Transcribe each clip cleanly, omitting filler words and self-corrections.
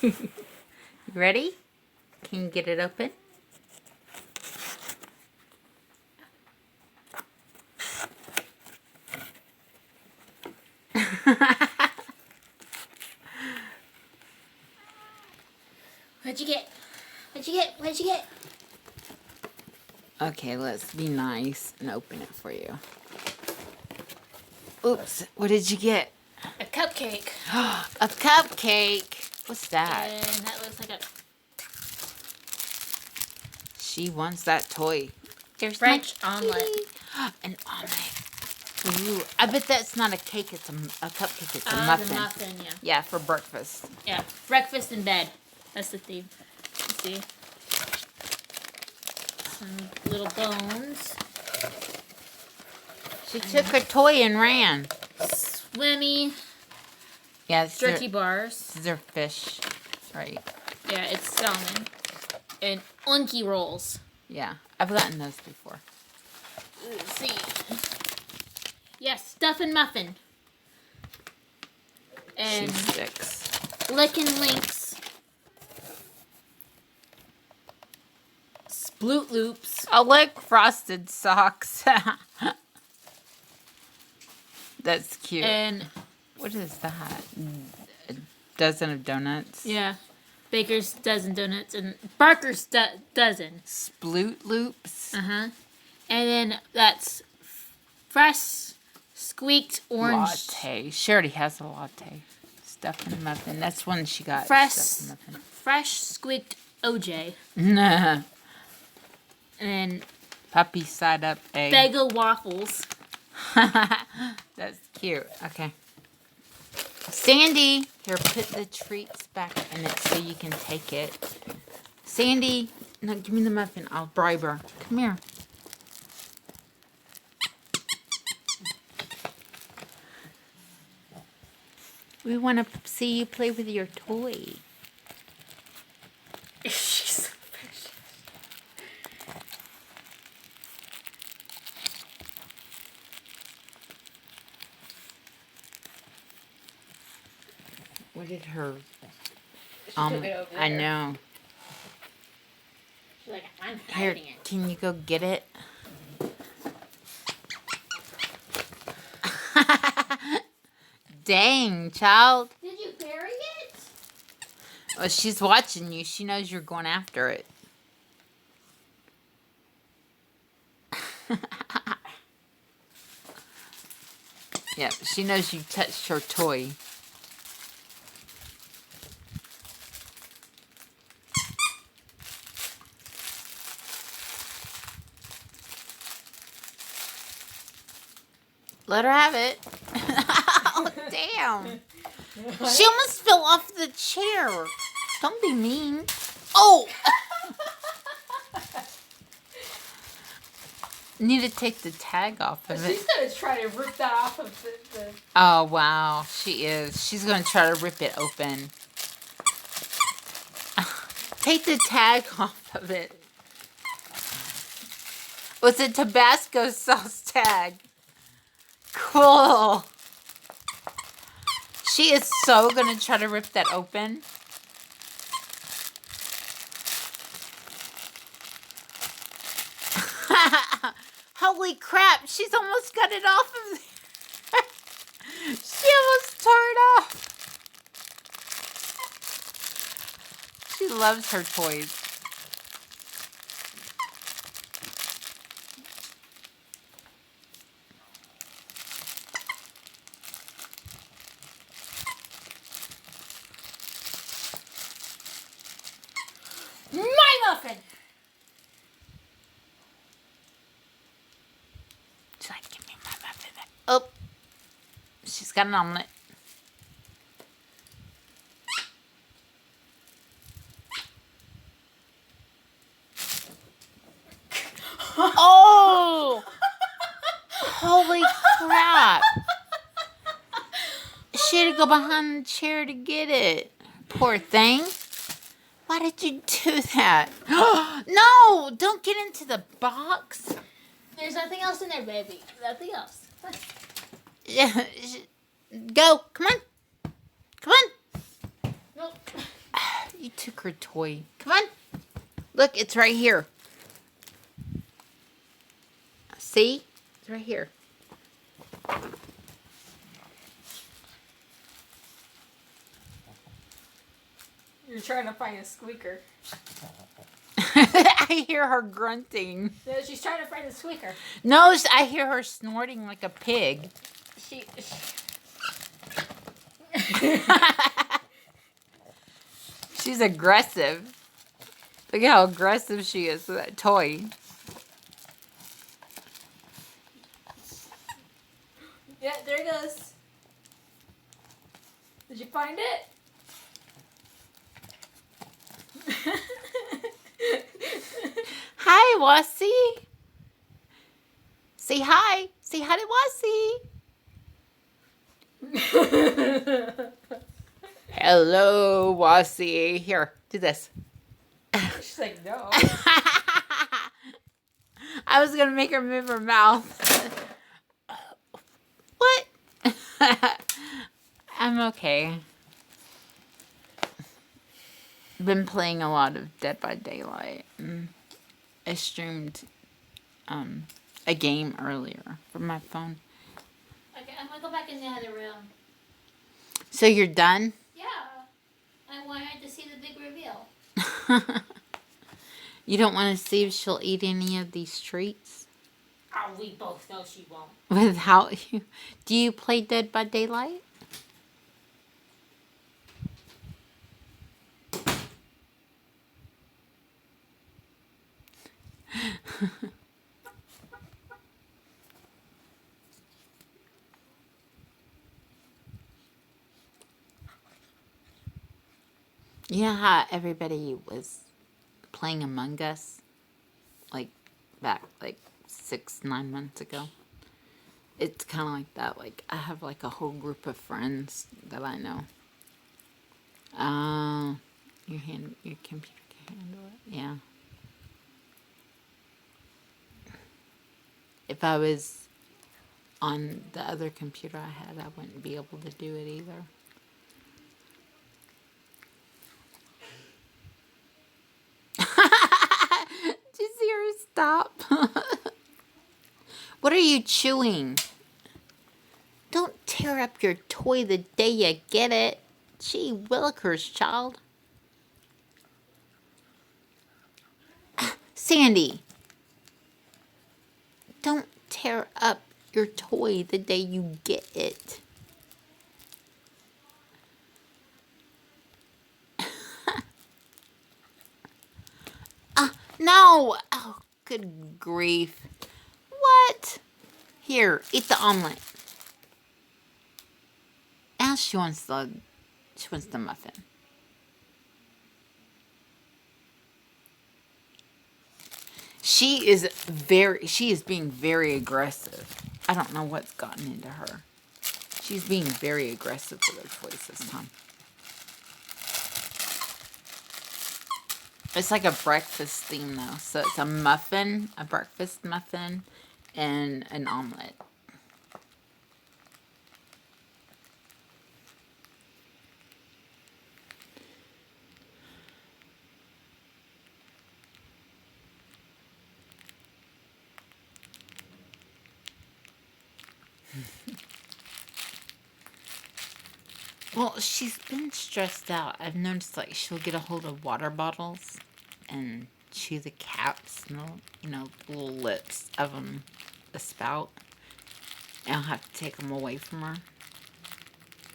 You ready? Can you get it open? What'd you get? What'd you get? What'd you get? Okay, let's be nice and open it for you. Oops, what did you get? A cupcake. A cupcake. What's that? And that looks like a She wants that toy. There's French my omelet. kitty. An omelet. Ooh, I bet that's not a cake. It's a cupcake. It's a the muffin. muffin, yeah. Yeah, for breakfast. Yeah, breakfast in bed. That's the theme. Let's see. Some little bones. She took her toy and ran. Swimmy. Yeah, Jerky bars. These are fish, right? Yeah, it's salmon. And unky rolls. Yeah, I've gotten those before. Let's see. Yes, stuff and muffin. And Cheese sticks. Lickin' Links. Sploot Loops. I like frosted socks. That's cute. And what is that? A dozen of donuts? yeah, Baker's dozen donuts and Barker's dozen. Sploot loops. And then that's fresh squeaked orange. Latte. She already has a latte. Stuff and muffin. That's one she got. Fresh, Stuff and muffin. fresh squeaked OJ. Nah. And then Puppy side up egg. bagel waffles. That's cute. Okay. Sandy, here, put the treats back in it so you can take it. Sandy, no, give me the muffin. I'll bribe her. Come here. We want to see you play with your toy. She's so precious. What did her... took it over I there. know. She's like, I'm Here, hiding it. can you go get it? Dang, child. Did you bury it? Well, she's watching you. She knows you're going after it. Yep, she knows you touched her toy. Let her have it. Oh, damn. She almost fell off the chair. Don't be mean. Oh! Need to take the tag off of it. She's gonna try to rip that off of the... Oh, wow. She is. She's going to try to rip it open. Take the tag off of it. It's a Tabasco sauce tag. Cool. She is so going to try to rip that open. Holy crap. She's almost got it off of there. She almost tore it off. She loves her toys. My muffin! She's like, give me my muffin. Oh, she's got an omelet. Oh! Holy crap. She had to go behind the chair to get it. Poor thing. Why did you do that? No! Don't get into the box. There's nothing else in there, baby. Nothing else. Yeah, go. Come on. Come on. Nope. took her toy. Come on. Look, it's right here. See? It's right here. You're trying to find a squeaker. I hear her grunting. No, she's trying to find a squeaker. No, I hear her snorting like a pig. She's aggressive. Look at how aggressive she is with that toy. Yeah, there it goes. Did you find it? Hi, Wasi. Say hi. Say hi to Wasi. Hello, Wasi. Here, do this. She's like, no. I was going to make her move her mouth. What? I'm okay. Been playing a lot of Dead by Daylight. I streamed a game earlier from my phone. Okay, I'm gonna go back in the other room. So you're done? Yeah. I wanted to see the big reveal. You don't want to see if she'll eat any of these treats? Oh, we both know she won't. Without you? Do you play Dead by Daylight? You know how everybody was playing Among Us? Like, back, 6-9 months ago? It's kind of like that. Like, I have, like, a whole group of friends that I know. Your computer can handle it. Yeah. If I was on the other computer I had, I wouldn't be able to do it either. Did you see her stop? What are you chewing? Don't tear up your toy the day you get it. Gee willikers, child. Sandy. Don't tear up your toy the day you get it. No! Oh, good grief. What? Here, eat the omelet. Now she wants the muffin. She is being very aggressive. I don't know what's gotten into her. She's being very aggressive with her toys this time. It's like a breakfast theme though. So it's a muffin, a breakfast muffin, and an omelet. Well, she's been stressed out. I've noticed, like, she'll get a hold of water bottles and chew the caps and the, little lips of them, the spout. And I'll have to take them away from her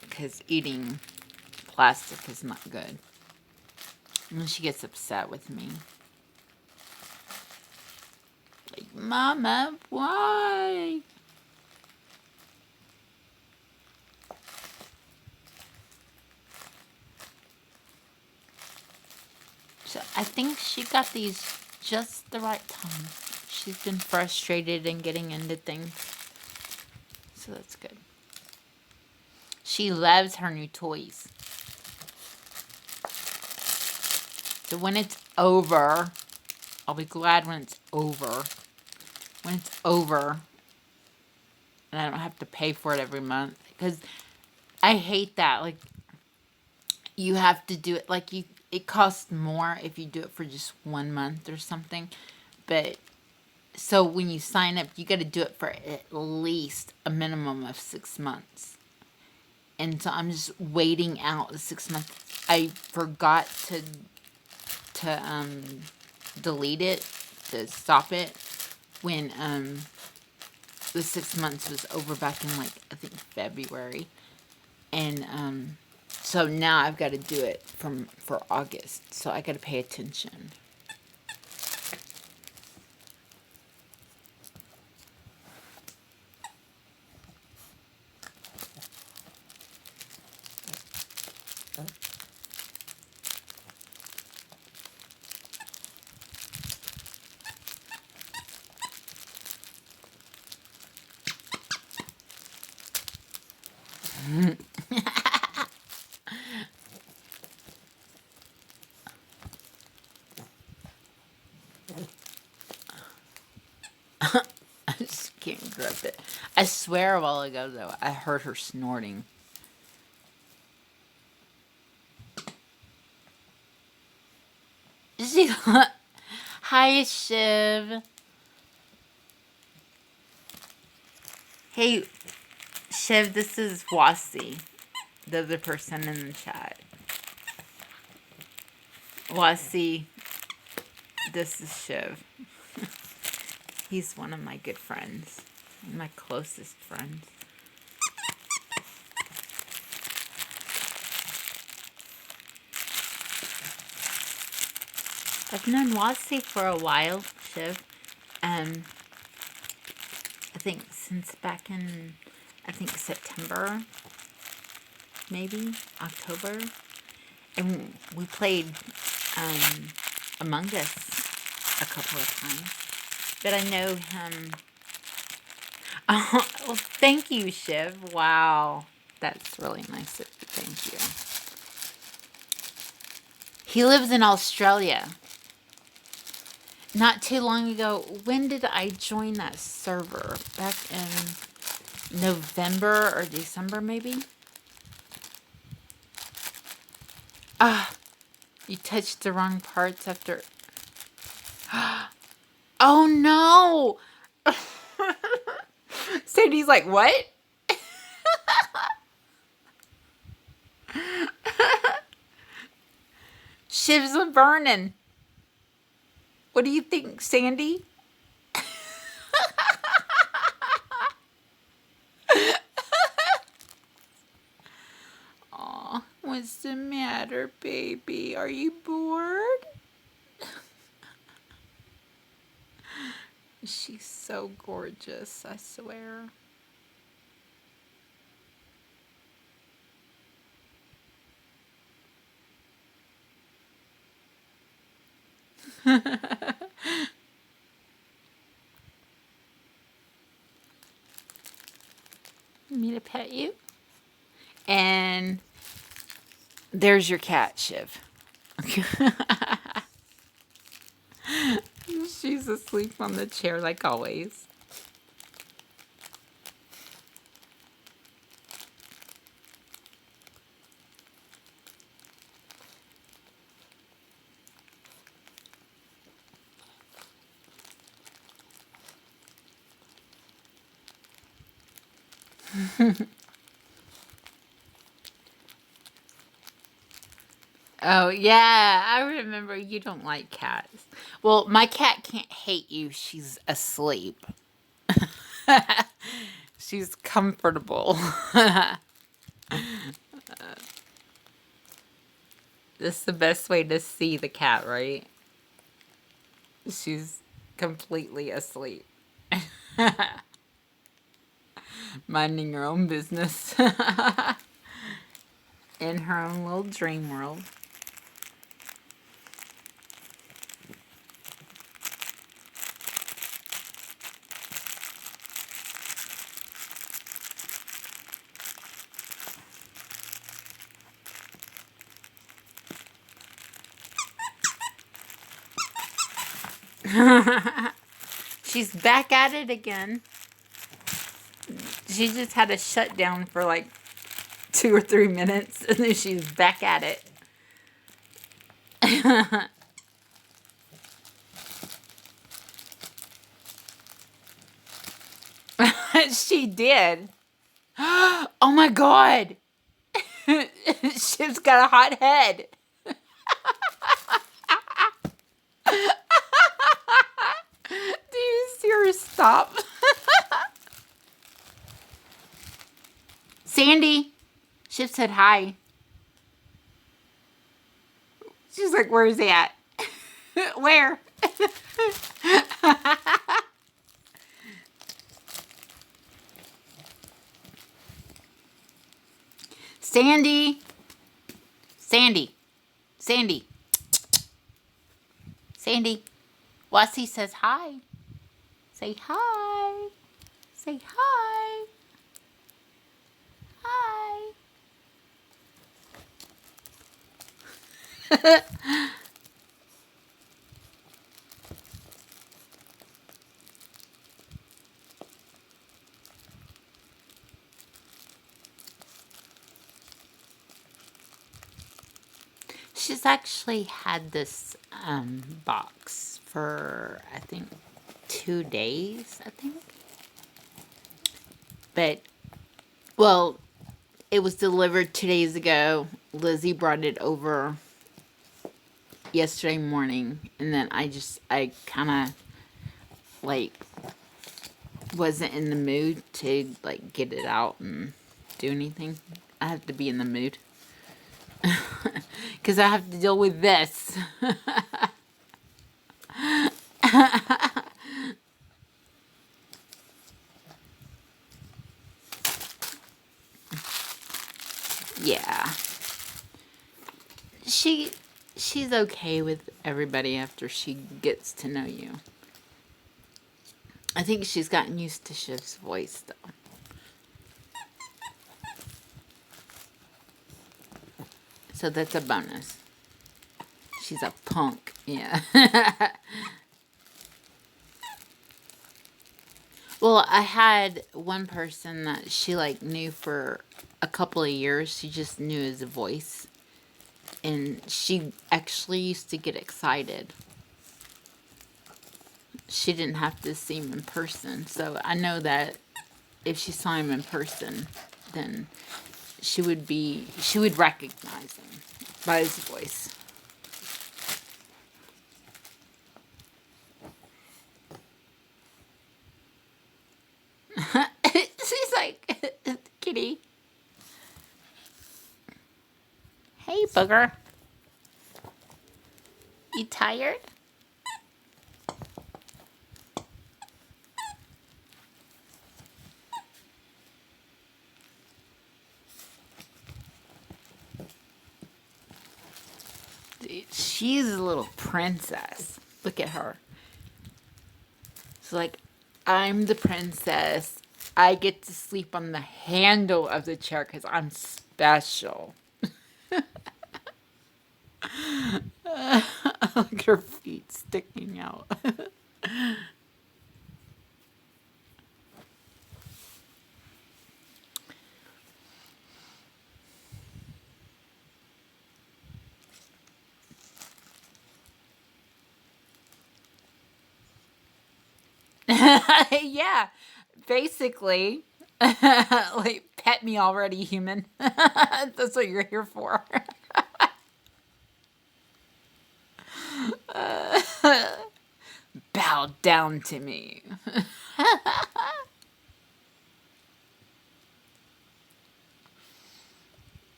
because eating plastic is not good. And then she gets upset with me. Like, Mama, why? So I think she got these just the right time. She's been frustrated and getting into things. So that's good. She loves her new toys. So when it's over, I'll be glad when it's over. When it's over, and I don't have to pay for it every month. Because I hate that. Like, you have to do it. Like, it costs more if you do it for just 1 month or something. But so when you sign up, you got to do it for at least a minimum of 6 months. And so I'm just waiting out the 6 months. I forgot to delete it, to stop it when the 6 months was over back in, like, I think February. And so now I've got to do it for August. So I got to pay attention. I just can't grip it. I swear a while ago, though, I heard her snorting. She, hi, Shiv. Hey, Shiv, this is Wasi, the other person in the chat. Wasi, this is Shiv. He's one of my good friends, my closest friends. I've known Wasi for a while, Shiv. I think since back in, I think September, maybe October, and we played Among Us a couple of times. But I know him. Oh, well, thank you, Shiv. Wow, that's really nice of you. Thank you. He lives in Australia. Not too long ago, when did I join that server? Back in November or December, maybe? Ah, you touched the wrong parts after... Oh, no! Sandy's like, what? Shiv's burning. What do you think, Sandy? Aw, what's the matter, baby? Are you bored? She's so gorgeous, I swear. Me to pet you? And there's your cat, Shiv. She's asleep on the chair like always. Oh, yeah, I remember you don't like cats. Well, my cat can't hate you. She's asleep. She's comfortable. This is the best way to see the cat, right? She's completely asleep. Minding her own business. In her own little dream world. She's back at it again. She just had a shutdown for like 2 or 3 minutes, and then she's back at it. She did. Oh my god. She's got a hot head. Do you see her stop? Sandy. Shiv said hi. She's like, where's he at? Where? Sandy. Sandy. Sandy. Sandy. Wessie says hi. Say hi. Say hi. Hi. She's actually had this box for, I think, 2 days, I think. But, well, it was delivered 2 days ago. Lizzie brought it over yesterday morning. And then I kind of, like, wasn't in the mood to, like, get it out and do anything. I have to be in the mood. Because I have to deal with this. Yeah. She's okay with everybody after she gets to know you. I think she's gotten used to Shiv's voice, though. So that's a bonus. She's a punk. Yeah. Well, I had one person that she, like, knew for a couple of years. She just knew his voice. And she actually used to get excited. She didn't have to see him in person. So I know that if she saw him in person, then she would recognize him by his voice. She's like, kitty. Hey, booger. You tired? Dude, she's a little princess. Look at her. She's like, I'm the princess. I get to sleep on the handle of the chair because I'm special. Look, her feet sticking out. Yeah, basically. Like, pet me already, human. That's what you're here for. Bow down to me.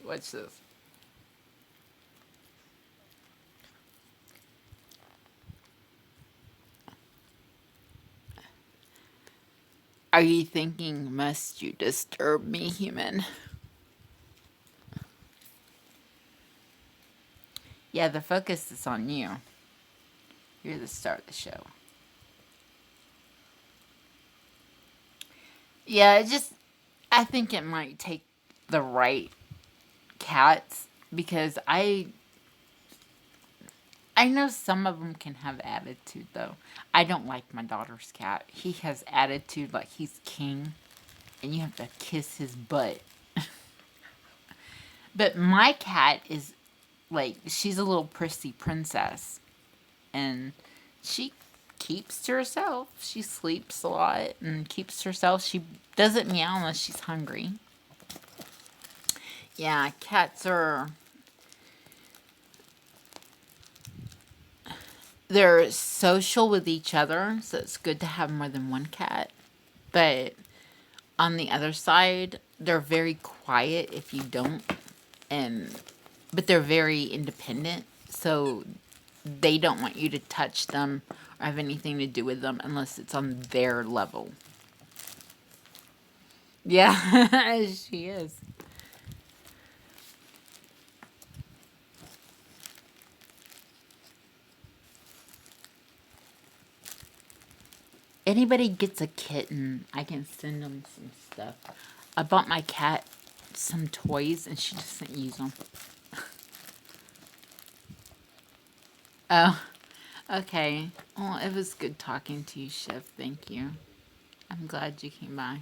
Watch this. Are you thinking, must you disturb me, human? Yeah, the focus is on you. You're the star of the show. Yeah, I think it might take the right cats, because I know some of them can have attitude, though. I don't like my daughter's cat. He has attitude like he's king, and you have to kiss his butt. But my cat is like, she's a little prissy princess, and she keeps to herself. She sleeps a lot and keeps to herself. She doesn't meow unless she's hungry. Yeah, cats are, they're social with each other, so it's good to have more than one cat. But on the other side, they're very quiet if you don't, and but they're very independent, so they don't want you to touch them or have anything to do with them unless it's on their level. Yeah, she is. Anybody gets a kitten, I can send them some stuff. I bought my cat some toys and she doesn't use them. Oh, okay. Well, it was good talking to you, Shiv. Thank you. I'm glad you came by.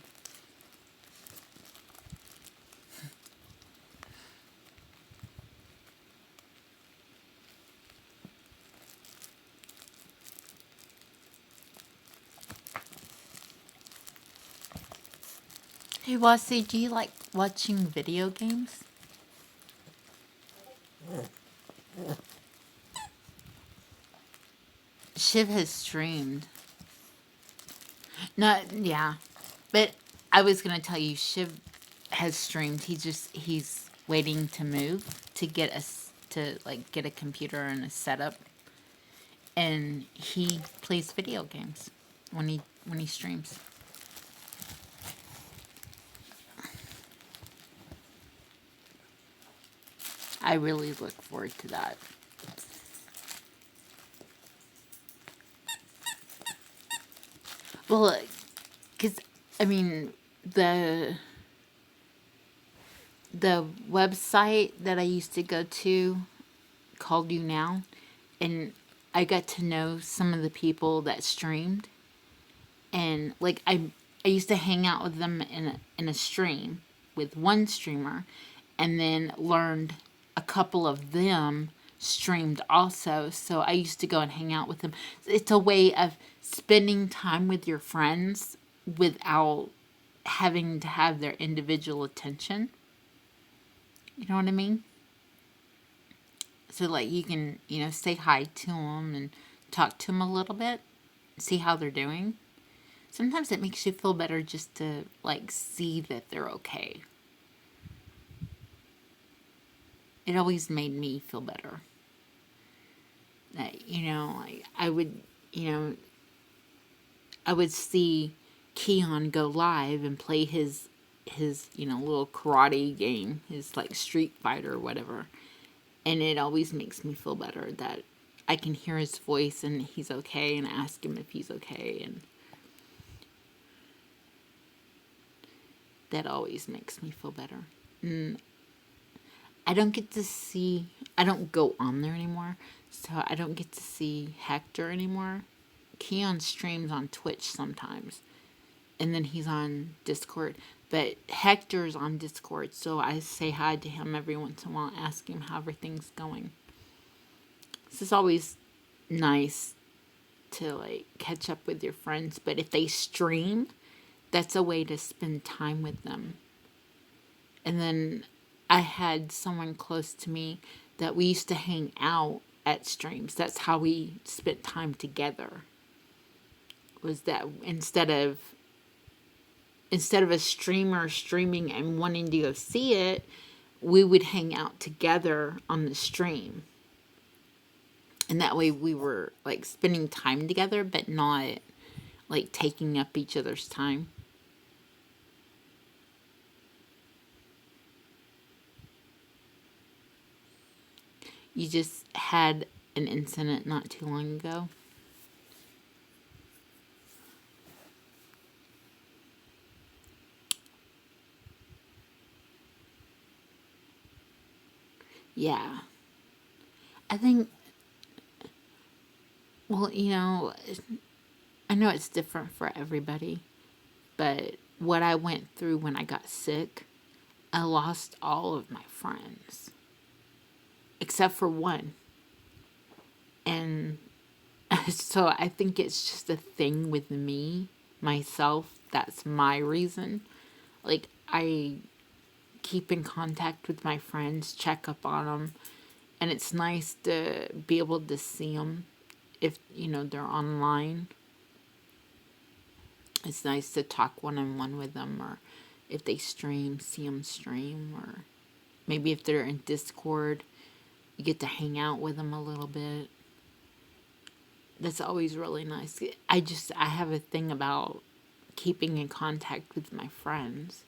Hey, Wasi, do you like watching video games? Shiv has streamed. No, yeah. But I was gonna tell you, Shiv has streamed. He's waiting to move to get us to like get a computer and a setup, and he plays video games when he streams. I really look forward to that. Well, because I mean the the website that I used to go to called You Now, and I got to know some of the people that streamed, and like I used to hang out with them in a stream with one streamer, and then learned a couple of them streamed also, so I used to go and hang out with them. It's a way of spending time with your friends without having to have their individual attention. You know what I mean? So like you can, say hi to them and talk to them a little bit, see how they're doing. Sometimes it makes you feel better just to like see that they're okay. It always made me feel better. That I would, I would see Keon go live and play his little karate game, his like Street Fighter or whatever. And it always makes me feel better that I can hear his voice and he's okay, and ask him if he's okay, and that always makes me feel better. And I don't get to see, I don't go on there anymore, so I don't get to see Hector anymore. Keon streams on Twitch sometimes, and then he's on Discord. But Hector's on Discord, so I say hi to him every once in a while, ask him how everything's going. This is always nice to like catch up with your friends, but if they stream, that's a way to spend time with them. And then I had someone close to me that we used to hang out at streams. That's how we spent time together. Was that instead of a streamer streaming and wanting to go see it, we would hang out together on the stream. And that way we were like spending time together, but not like taking up each other's time. You just had an incident not too long ago. Yeah. I think, well, I know it's different for everybody, but what I went through when I got sick, I lost all of my friends except for one. And so I think it's just a thing with me, myself. That's my reason. Like, I keep in contact with my friends, check up on them, and it's nice to be able to see them if, they're online. It's nice to talk one-on-one with them, or if they stream, see them stream, or maybe if they're in Discord, you get to hang out with them a little bit. That's always really nice. I have a thing about keeping in contact with my friends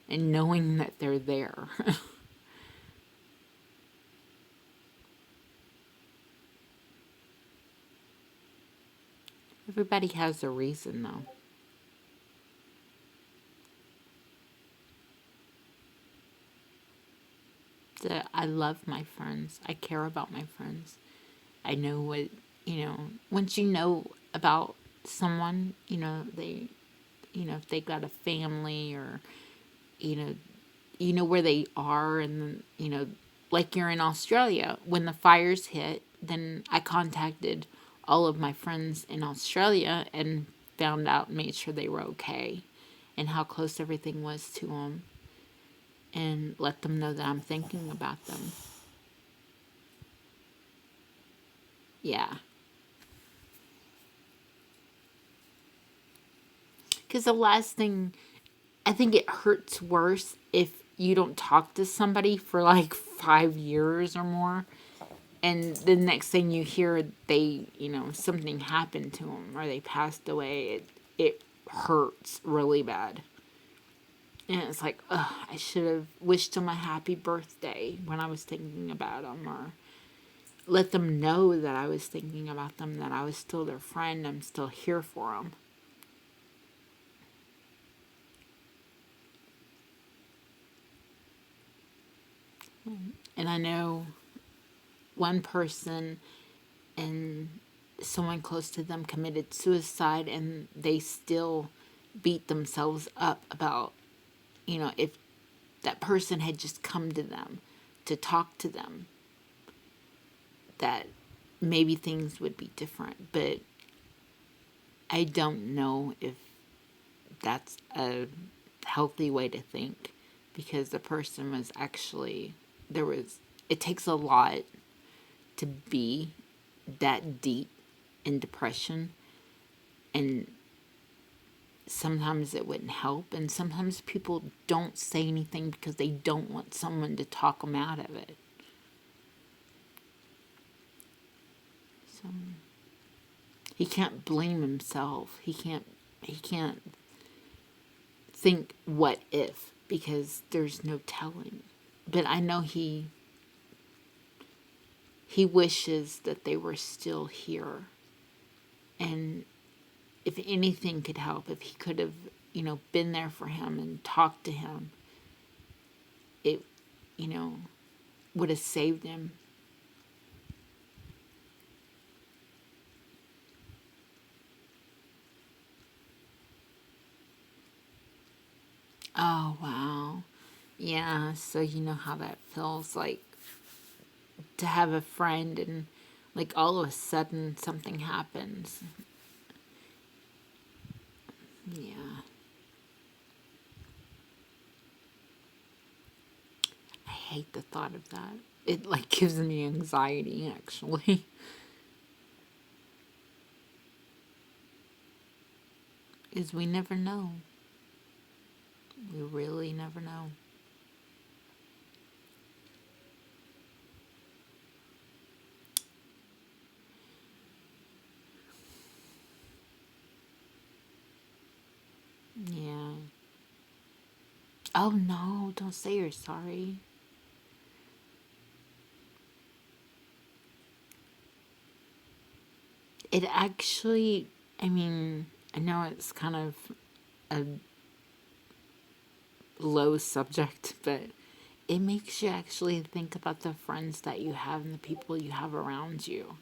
and knowing that they're there. Everybody has a reason, though. I love my friends. I care about my friends. I know what, once you know about someone, if they got a family, or, where they are, and then, like you're in Australia, when the fires hit, then I contacted all of my friends in Australia and found out, made sure they were okay, and how close everything was to them, and let them know that I'm thinking about them. Yeah. Because the last thing, I think it hurts worse if you don't talk to somebody for like 5 years or more, and the next thing you hear, they, something happened to them or they passed away. It hurts really bad. And it's like, ugh, I should have wished them a happy birthday when I was thinking about them, or let them know that I was thinking about them, that I was still their friend, I'm still here for them. And I know one person and someone close to them committed suicide, and they still beat themselves up about, if that person had just come to them to talk to them, that maybe things would be different. But I don't know if that's a healthy way to think, because the person was actually, it takes a lot to be that deep in depression, and sometimes it wouldn't help, and sometimes people don't say anything because they don't want someone to talk them out of it. So he can't blame himself. He can't think what if, because there's no telling. But I know he wishes that they were still here, and if anything could help, if he could have, been there for him and talked to him, it, would have saved him. Oh, wow. Yeah, so you know how that feels, like, to have a friend and, like, all of a sudden something happens. Yeah. I hate the thought of that. It, like, gives me anxiety, actually. Because we never know. We really never know. Yeah. Oh, no, don't say you're sorry. It actually, I mean, I know it's kind of a low subject, but it makes you actually think about the friends that you have and the people you have around you,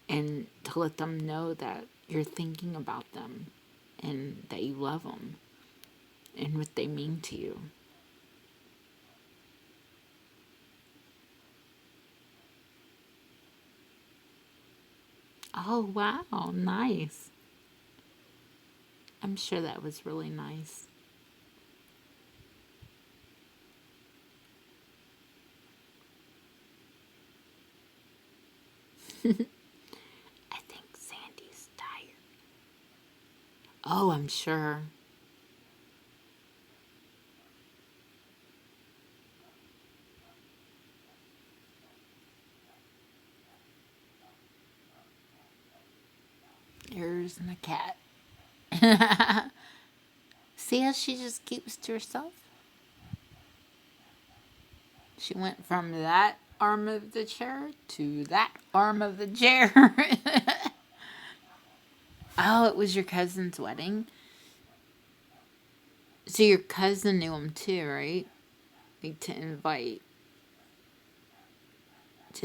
and to let them know that you're thinking about them and that you love them and what they mean to you. Oh, wow. Nice. I'm sure that was really nice. I think Sandy's tired. Oh, I'm sure. There's my cat. See how she just keeps to herself? She went from that arm of the chair to that arm of the chair. Oh, it was your cousin's wedding? So your cousin knew him too, right? Like to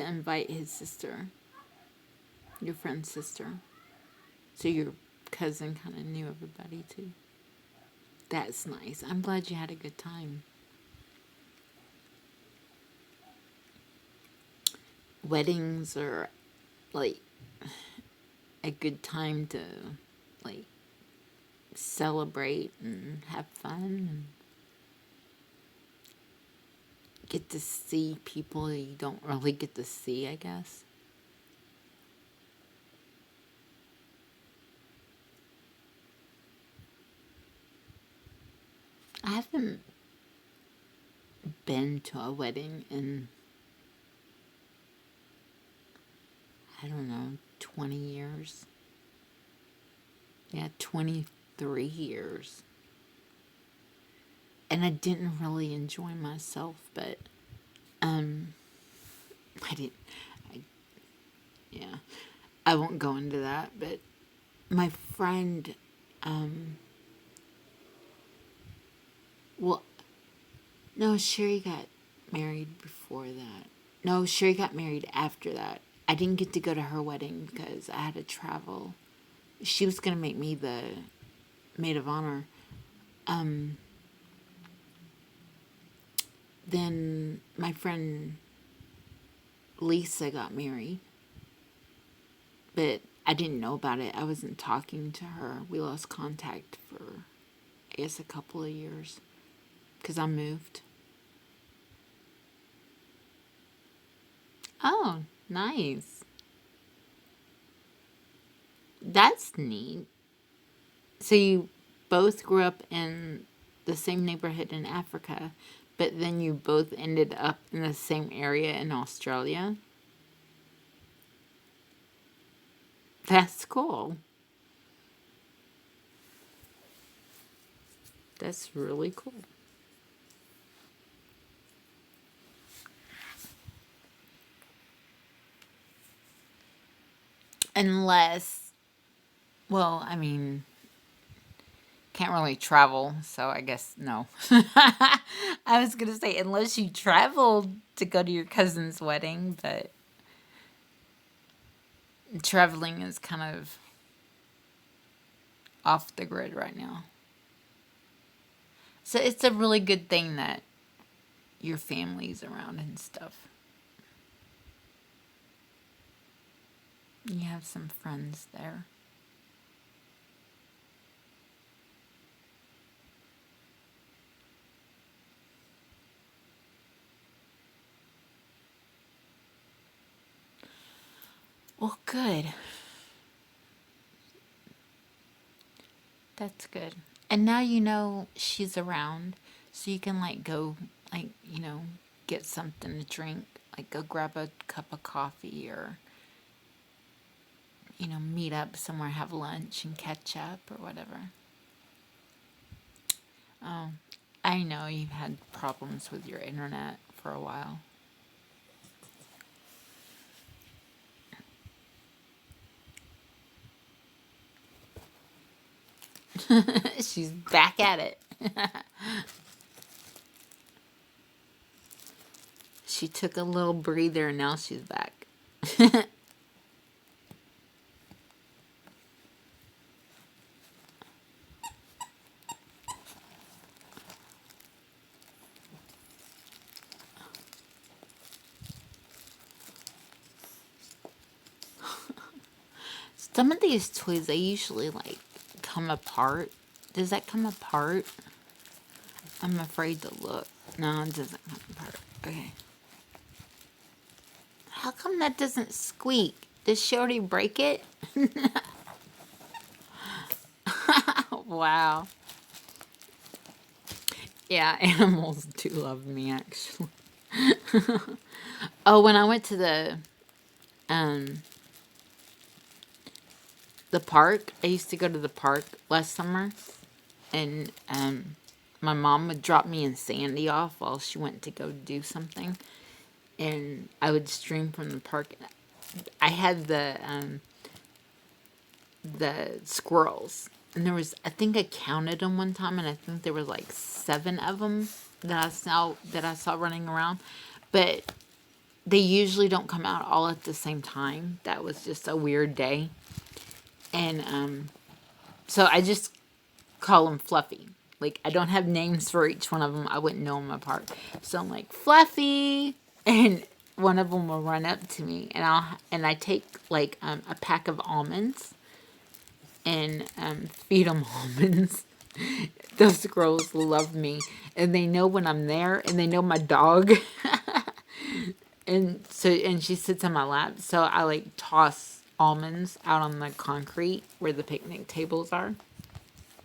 invite his sister, your friend's sister. So your cousin kind of knew everybody too. That's nice. I'm glad you had a good time. Weddings are like a good time to like celebrate and have fun and get to see people you don't really get to see, I guess. I haven't been to a wedding in, I don't know, 20 years. Yeah, 23 years. And I didn't really enjoy myself, but um I didn't I yeah. I won't go into that, but my friend well, no, Sherry got married before that. No, Sherry got married after that. I didn't get to go to her wedding because I had to travel. She was going to make me the maid of honor. Then my friend Lisa got married, but I didn't know about it. I wasn't talking to her. We lost contact for, I guess, a couple of years because I moved. Oh, nice. That's neat. So you both grew up in the same neighborhood in Africa, but then you both ended up in the same area in Australia? That's cool. That's really cool. Unless, well, I mean, can't really travel, so I guess no. I was going to say, unless you traveled to go to your cousin's wedding, but traveling is kind of off the grid right now. So it's a really good thing that your family's around and stuff. You have some friends there. Well, good. That's good. And now you know she's around, so you can like go, like, get something to drink, like go grab a cup of coffee or, meet up somewhere, have lunch and catch up or whatever. Oh, I know you've had problems with your internet for a while. She's back at it. She took a little breather and now she's back. Some of these toys, they usually, like, come apart. Does that come apart? I'm afraid to look. No, it doesn't come apart. Okay. How come that doesn't squeak? Did she already break it? Wow. Yeah, animals do love me, actually. Oh, when I went to the park, I used to go to the park last summer, and my mom would drop me and Sandy off while she went to go do something, and I would stream from the park. I had the squirrels, and there was, I think I counted them one time, and I think there was like 7 of them that I saw running around, but they usually don't come out all at the same time. That was just a weird day, and so I just call them Fluffy. Like, I don't have names for each one of them. I wouldn't know them apart. So I'm like, Fluffy, and one of them will run up to me, and I take like a pack of almonds and feed them almonds. Those girls love me, and they know when I'm there, and they know my dog. And she sits on my lap, so I like toss almonds out on the concrete where the picnic tables are,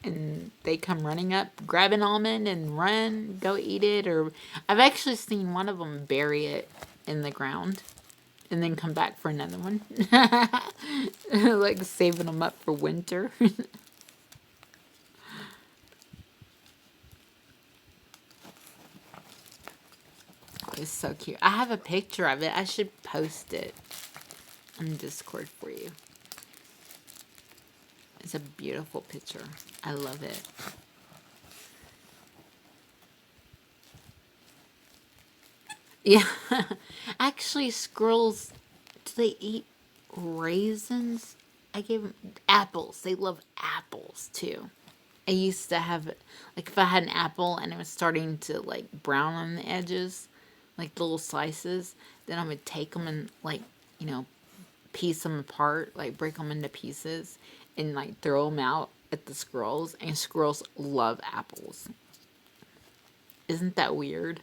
and they come running up, grab an almond and run, go eat it. Or I've actually seen one of them bury it in the ground and then come back for another one. Like saving them up for winter. It's so cute. I have a picture of it. I should post it on Discord for you. It's a beautiful picture. I love it. Yeah. Actually, squirrels, do they eat raisins? I gave them apples. They love apples too. I used to have, like, if I had an apple and it was starting to, like, brown on the edges, like little slices, then I would take them and, like, piece them apart, like, break them into pieces and, like, throw them out at the squirrels. And squirrels love apples. Isn't that weird?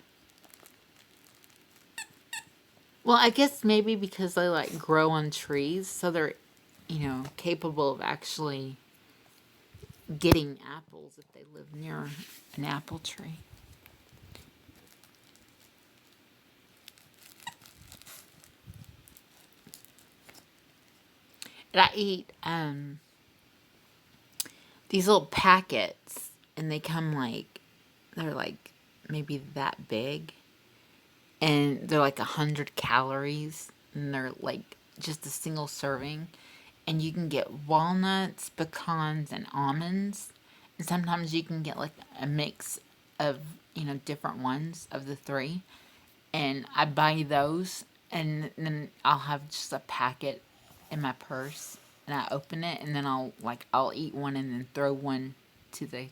Well, I guess maybe because they, like, grow on trees, so they're, capable of actually getting apples if they live near an apple tree. And I eat these little packets, and they come like, they're like maybe that big, and they're like 100 calories, and they're like just a single serving, and you can get walnuts, pecans, and almonds, and sometimes you can get like a mix of different ones of the 3, and I buy those, and then I'll have just a packet in my purse, and I open it, and then I'll eat one and then throw one to the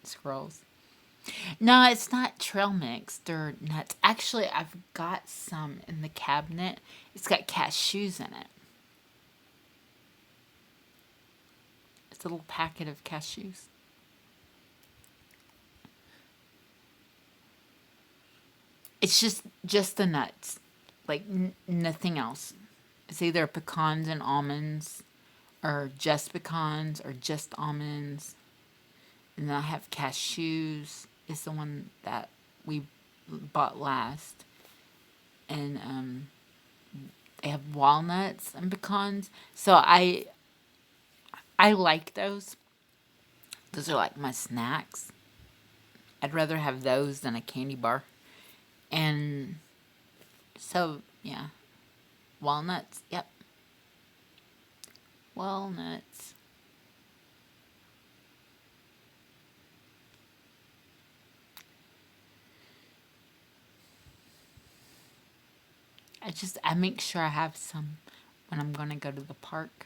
squirrels. No, it's not trail mix. They're nuts. Actually, I've got some in the cabinet. It's got cashews in it. It's a little packet of cashews. It's just the nuts, like nothing else. It's either pecans and almonds, or just pecans, or just almonds. And then I have cashews. It's the one that we bought last. And they have walnuts and pecans. So I like those. Those are like my snacks. I'd rather have those than a candy bar. And so, yeah. Walnuts. Yep. Walnuts. I make sure I have some when I'm going to go to the park.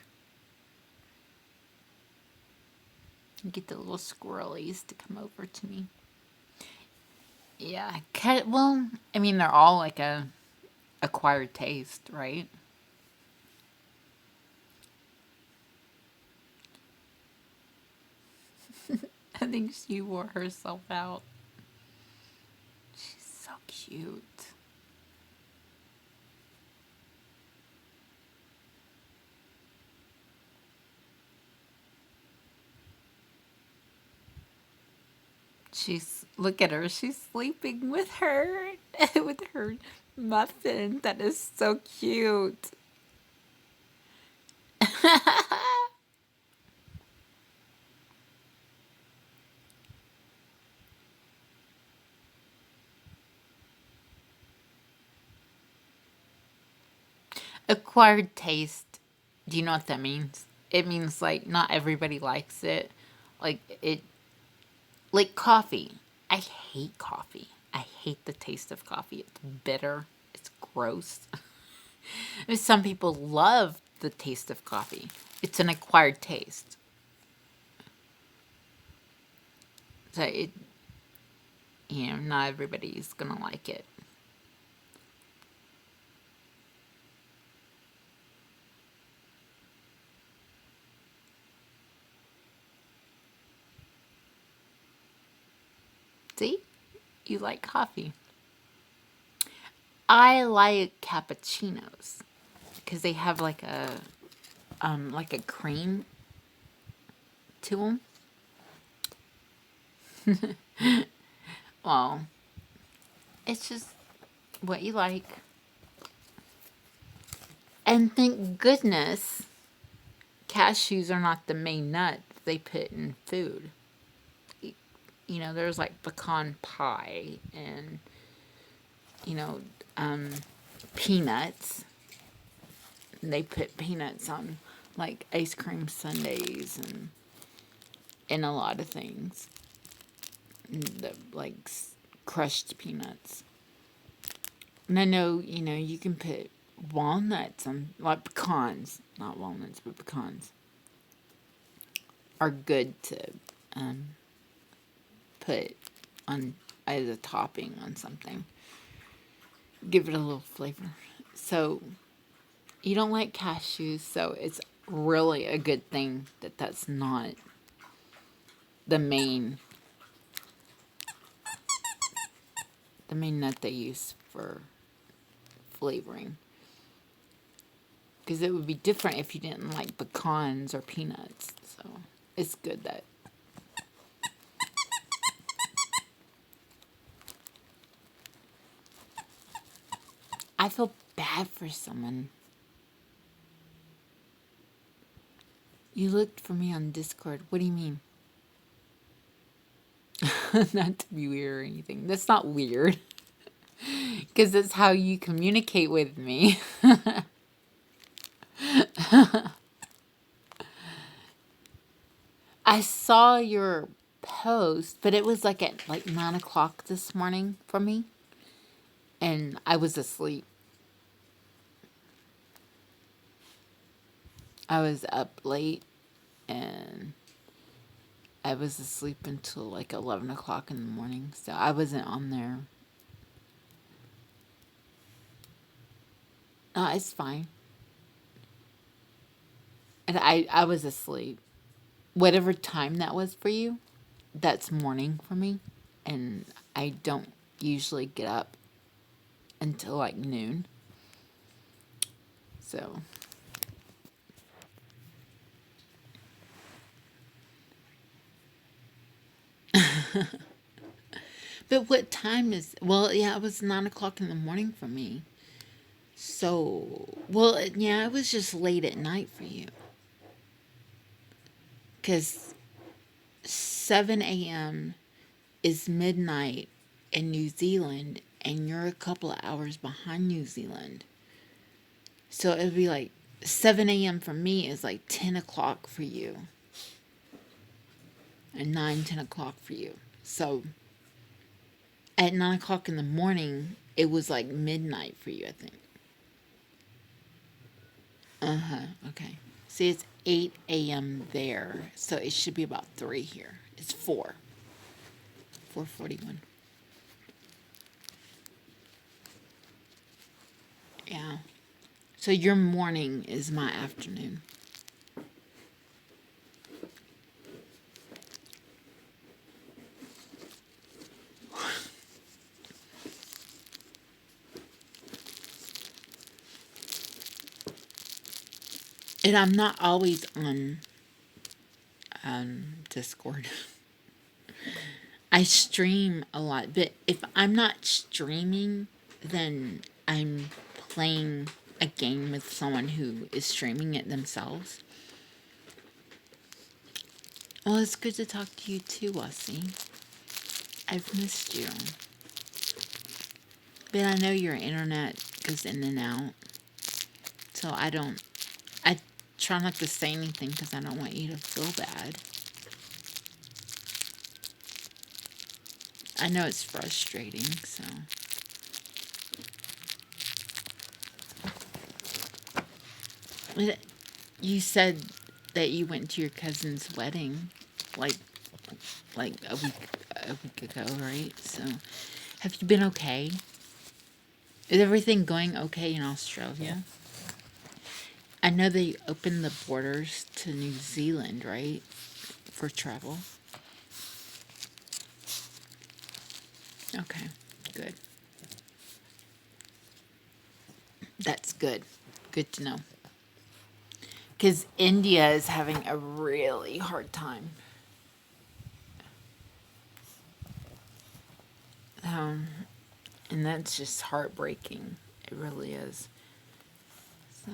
Get the little squirrelies to come over to me. Yeah. Well, I mean, they're all like a acquired taste, right? I think she wore herself out. She's so cute. Look at her. She's sleeping with her, with her muffin. That is so cute. Acquired taste. Do you know what that means? It means like not everybody likes it. Like it, like coffee. I hate coffee. I hate the taste of coffee. It's bitter. It's gross. Some people love the taste of coffee. It's an acquired taste. So not everybody's gonna like it. See? You like coffee. I like cappuccinos because they have like a cream to them. Well, it's just what you like. And thank goodness cashews are not the main nut they put in food. There's like pecan pie and, you know, peanuts. And they put peanuts on like ice cream sundaes and a lot of things. Like crushed peanuts. And I know, you can put walnuts on, like pecans, not walnuts, but pecans are good to put on as a topping on something. Give it a little flavor. So, you don't like cashews, so it's really a good thing that that's not the main nut they use for flavoring. Because it would be different if you didn't like pecans or peanuts. So it's good that. I feel bad for someone. You looked for me on Discord. What do you mean? Not to be weird or anything. That's not weird. Because that's how you communicate with me. I saw your post, but it was like at like 9 o'clock this morning for me. And I was asleep. I was up late and I was asleep until like 11 o'clock in the morning. So I wasn't on there. No, it's fine. And I was asleep. Whatever time that was for you, that's morning for me. And I don't usually get up until like noon. So. But what time is... Well, yeah, it was 9 o'clock in the morning for me. So, well, yeah, it was just late at night for you. Because 7 a.m. is midnight in New Zealand, and you're a couple of hours behind New Zealand. So it would be like 7 a.m. for me is like 10 o'clock for you. And 10 o'clock for you. So at 9 o'clock in the morning, it was like midnight for you, I think. Okay. See, it's 8 a.m. there, so it should be about 3 here. It's 4. 4:41. Yeah. So your morning is my afternoon. And I'm not always on Discord. I stream a lot, but if I'm not streaming, then I'm playing a game with someone who is streaming it themselves. Well, it's good to talk to you too, Wessie. I've missed you. But I know your internet goes in and out. So I try not to say anything because I don't want you to feel bad. I know it's frustrating, so. You said that you went to your cousin's wedding, like a week ago, right? So, have you been okay? Is everything going okay in Australia? I know they opened the borders to New Zealand, right? For travel. Okay, good. That's good. Good to know. Because India is having a really hard time. And that's just heartbreaking. It really is. So,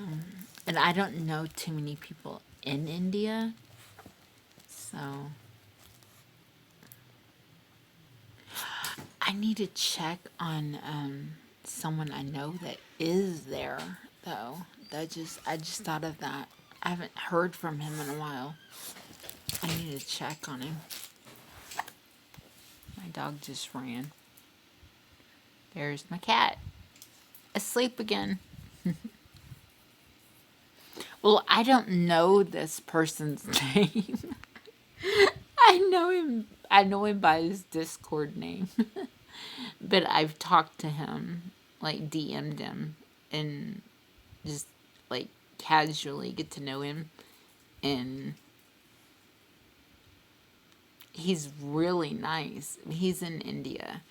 and I don't know too many people in India. So, I need to check on someone I know that is there, though. I just thought of that. I haven't heard from him in a while. I need to check on him. My dog just ran. There's my cat. Asleep again. Well, I don't know this person's name. I know him by his Discord name. But I've talked to him, like DM'd him, and just like casually get to know him. And he's really nice. He's in India.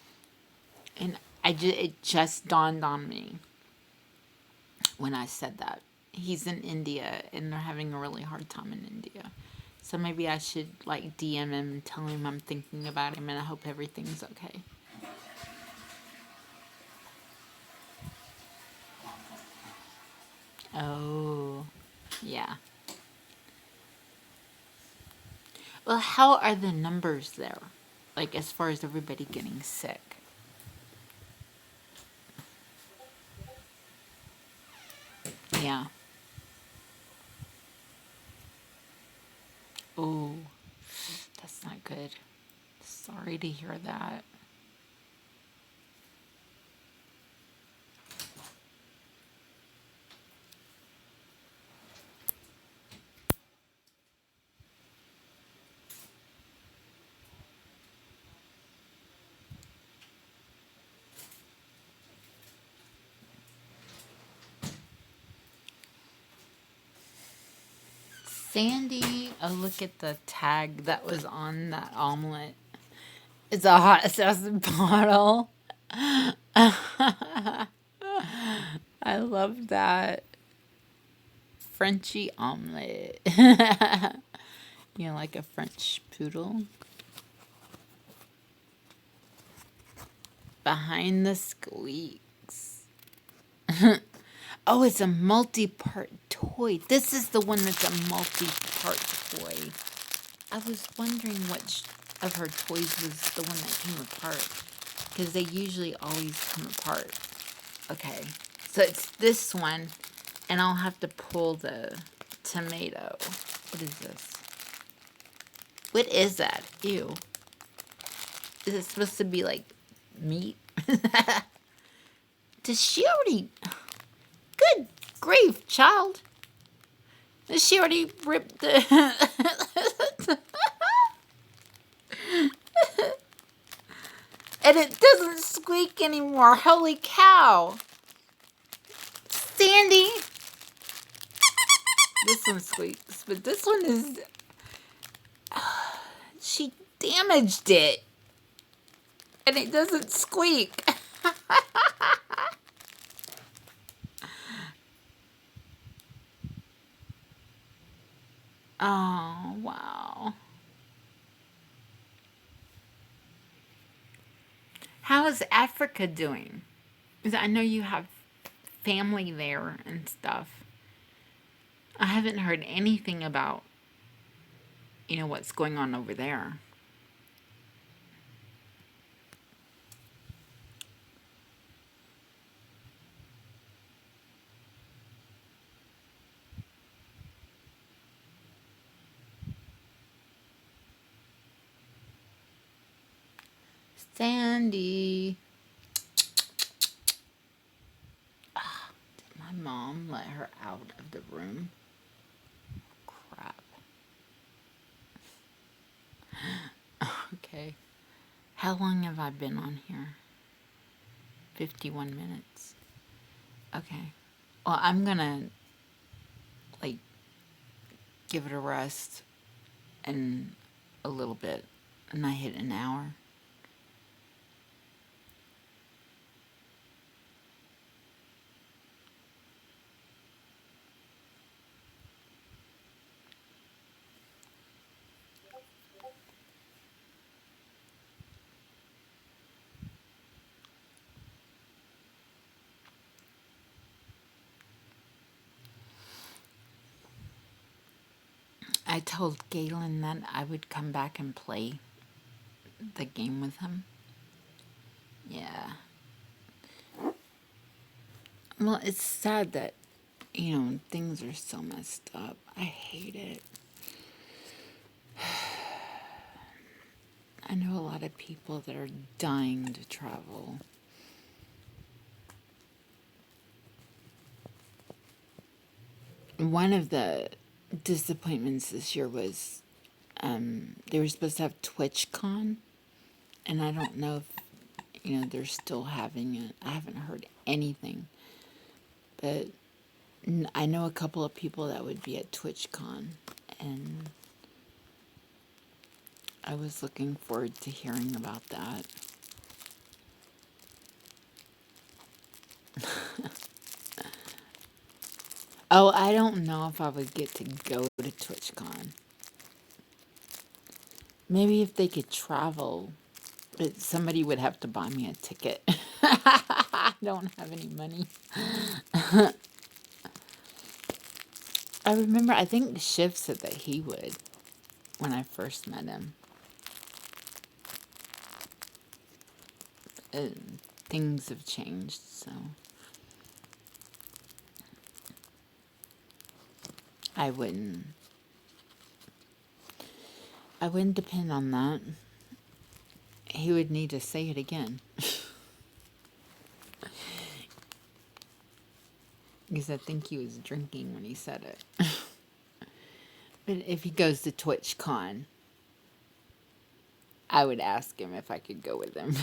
And it just dawned on me when I said that. He's in India and they're having a really hard time in India. So maybe I should like DM him and tell him I'm thinking about him and I hope everything's okay. Oh, yeah. Well, how are the numbers there? Like as far as everybody getting sick? Yeah. Oh, that's not good. Sorry to hear that. Sandy, oh, look at the tag that was on that omelet. It's a hot sauce bottle. I love that. Frenchy omelet. You know, like a French poodle. Behind the squeaks. Oh, it's a multi-part toy. This is the one that's a multi-part toy. I was wondering which of her toys was the one that came apart. Because they usually always come apart. Okay. So it's this one. And I'll have to pull the tomato. What is this? What is that? Ew. Is it supposed to be like meat? Does she already... Good grief, child. Does she already rip the... And it doesn't squeak anymore. Holy cow. Sandy. This one squeaks, but this one is... She damaged it. And it doesn't squeak. Oh, wow. How is Africa doing? 'Cause I know you have family there and stuff. I haven't heard anything about, what's going on over there. Sandy. Did my mom let her out of the room? Crap. Okay. How long have I been on here? 51 minutes. Okay. Well, I'm gonna, like, give it a rest and a little bit. And I hit an hour. I told Galen that I would come back and play the game with him. Yeah. Well, it's sad that, things are so messed up. I hate it. I know a lot of people that are dying to travel. One of the disappointments this year was they were supposed to have TwitchCon, and I don't know if, they're still having it. I haven't heard anything. But I know a couple of people that would be at TwitchCon, and I was looking forward to hearing about that. Oh, I don't know if I would get to go to TwitchCon. Maybe if they could travel, but somebody would have to buy me a ticket. I don't have any money. I remember, I think Shiv said that he would when I first met him. Things have changed, so I wouldn't. I wouldn't depend on that. He would need to say it again. Because I think he was drinking when he said it. But if he goes to TwitchCon, I would ask him if I could go with him.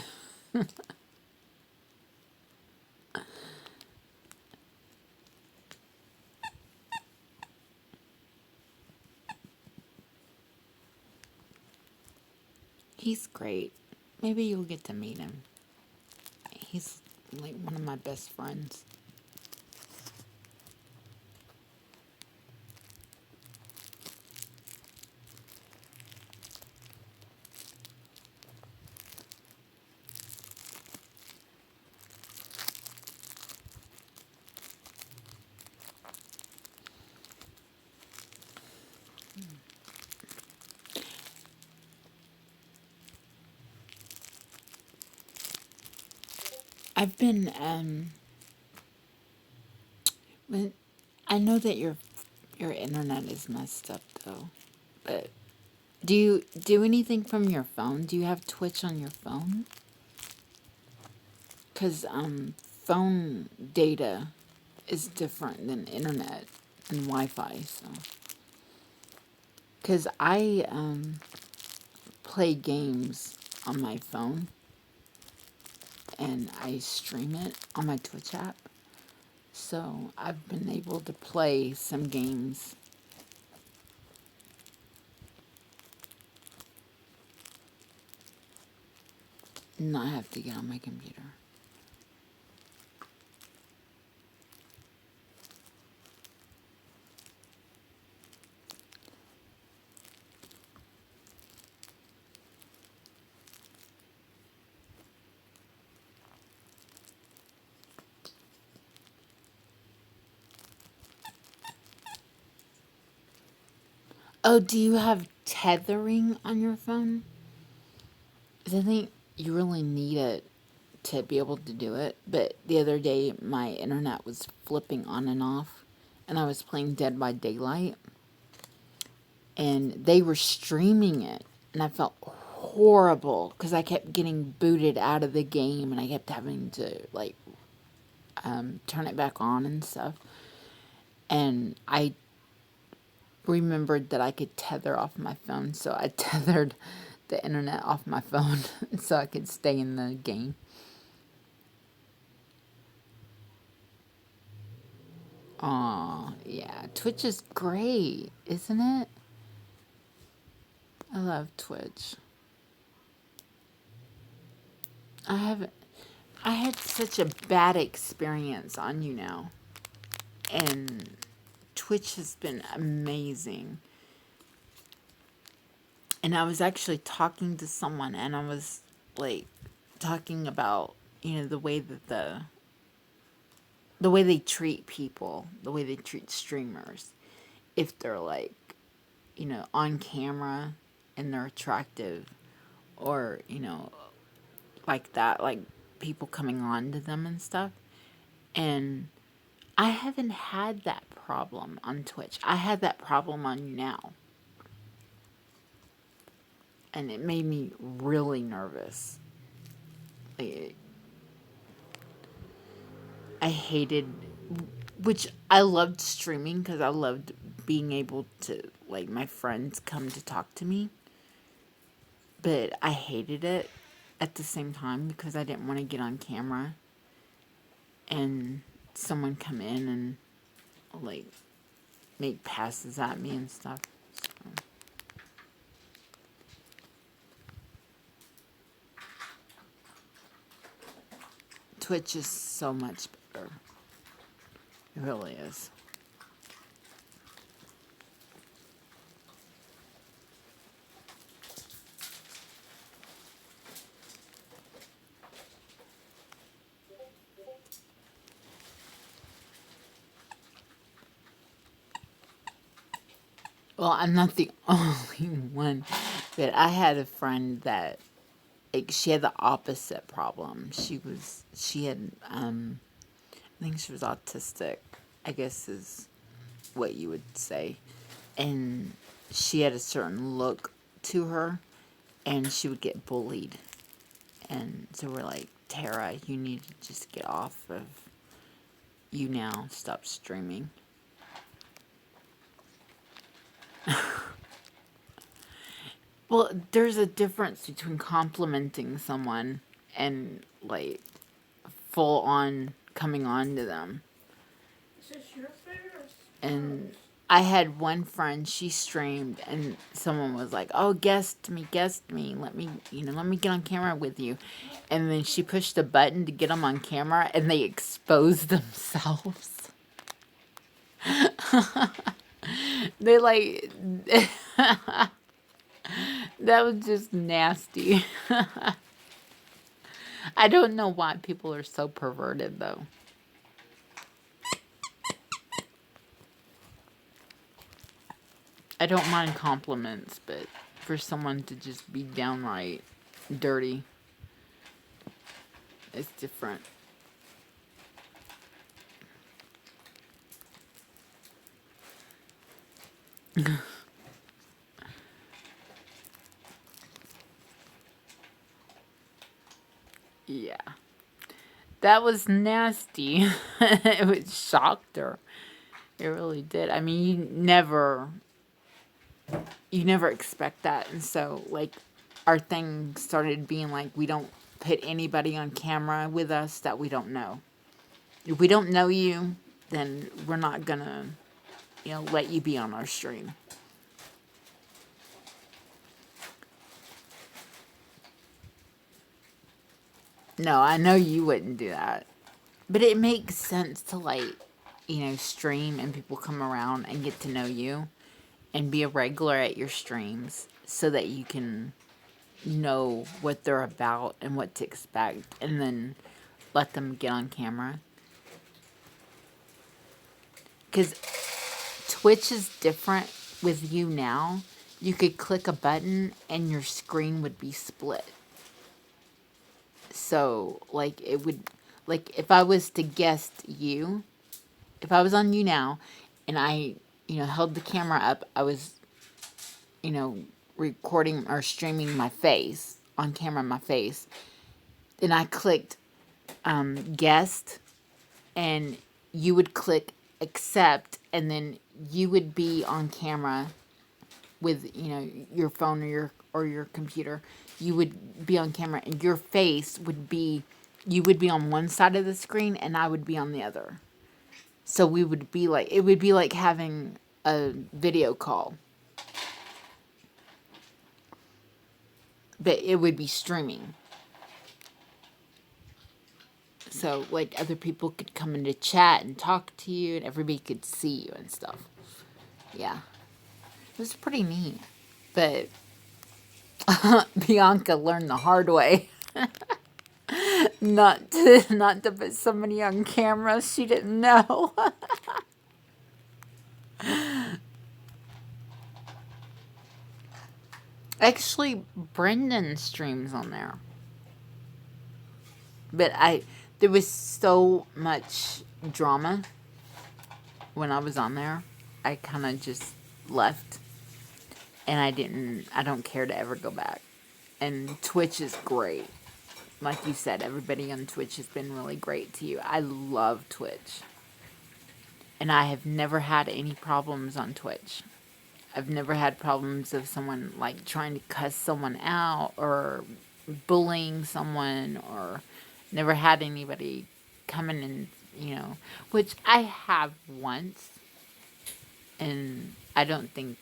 He's great. Maybe you'll get to meet him. He's like one of my best friends. I've been, but I know that your internet is messed up though. But do you do anything from your phone? Do you have Twitch on your phone? Because phone data is different than internet and Wi-Fi. So, because I play games on my phone and I stream it on my Twitch app. So I've been able to play some games. Not have to get on my computer. Oh, do you have tethering on your phone? 'Cause I think you really need it to be able to do it. But the other day, my internet was flipping on and off, and I was playing Dead by Daylight, and they were streaming it, and I felt horrible because I kept getting booted out of the game, and I kept having to like turn it back on and stuff. And I remembered that I could tether off my phone, so I tethered the internet off my phone so I could stay in the game. Aw, yeah, Twitch is great, isn't it? I love Twitch. I had such a bad experience on you now, and Twitch has been amazing. And I was actually talking to someone, and I was like talking about, the way that the way they treat people, the way they treat streamers. If they're like, on camera and they're attractive, or, like that, like people coming on to them and stuff. And I haven't had that problem on Twitch. I had that problem on you now. And it made me really nervous. Like, I hated, which I loved streaming because I loved being able to, like, my friends come to talk to me. But I hated it at the same time because I didn't want to get on camera and someone come in and, like, make passes at me and stuff. So. Twitch is so much better. It really is. Well, I'm not the only one, but I had a friend that, like, she had the opposite problem. She had, I think she was autistic, I guess is what you would say. And she had a certain look to her, and she would get bullied. And so we're like, Tara, you need to just get off of you now. Stop streaming. Well, there's a difference between complimenting someone and, like, full on coming on to them. Is this your favorite? And I had one friend, she streamed, and someone was like, oh, guest me, let me get on camera with you. And then she pushed the button to get them on camera, and they exposed themselves. They, like, that was just nasty. I don't know why people are so perverted, though. I don't mind compliments, but for someone to just be downright dirty, it's different. Yeah. That was nasty. It shocked her. It really did. I mean, you never expect that. And so, like, our thing started being like, we don't put anybody on camera with us that we don't know. If we don't know you, then we're not gonna, let you be on our stream. No, I know you wouldn't do that. But it makes sense to, like, stream and people come around and get to know you and be a regular at your streams so that you can know what they're about and what to expect, and then let them get on camera. Because Twitch is different with you now, you could click a button and your screen would be split. So, like, it would, like, if I was to guest you, if I was on you now and I, held the camera up, I was, recording or streaming my face on camera, my face, then I clicked guest, and you would click accept, and then you would be on camera with your phone or your computer. You would be on camera, and your face would be, you would be on one side of the screen and I would be on the other. So we would be like, it would be like having a video call, but it would be streaming. So, like, other people could come into chat and talk to you, and everybody could see you and stuff. Yeah. It was pretty neat. But Bianca learned the hard way. not to put somebody on camera she didn't know. Actually, Brendan streams on there. But there was so much drama when I was on there. I kind of just left. And I don't care to ever go back. And Twitch is great. Like you said, everybody on Twitch has been really great to you. I love Twitch. And I have never had any problems on Twitch. I've never had problems of someone, like, trying to cuss someone out or bullying someone, or never had anybody coming and, which I have once. And I don't think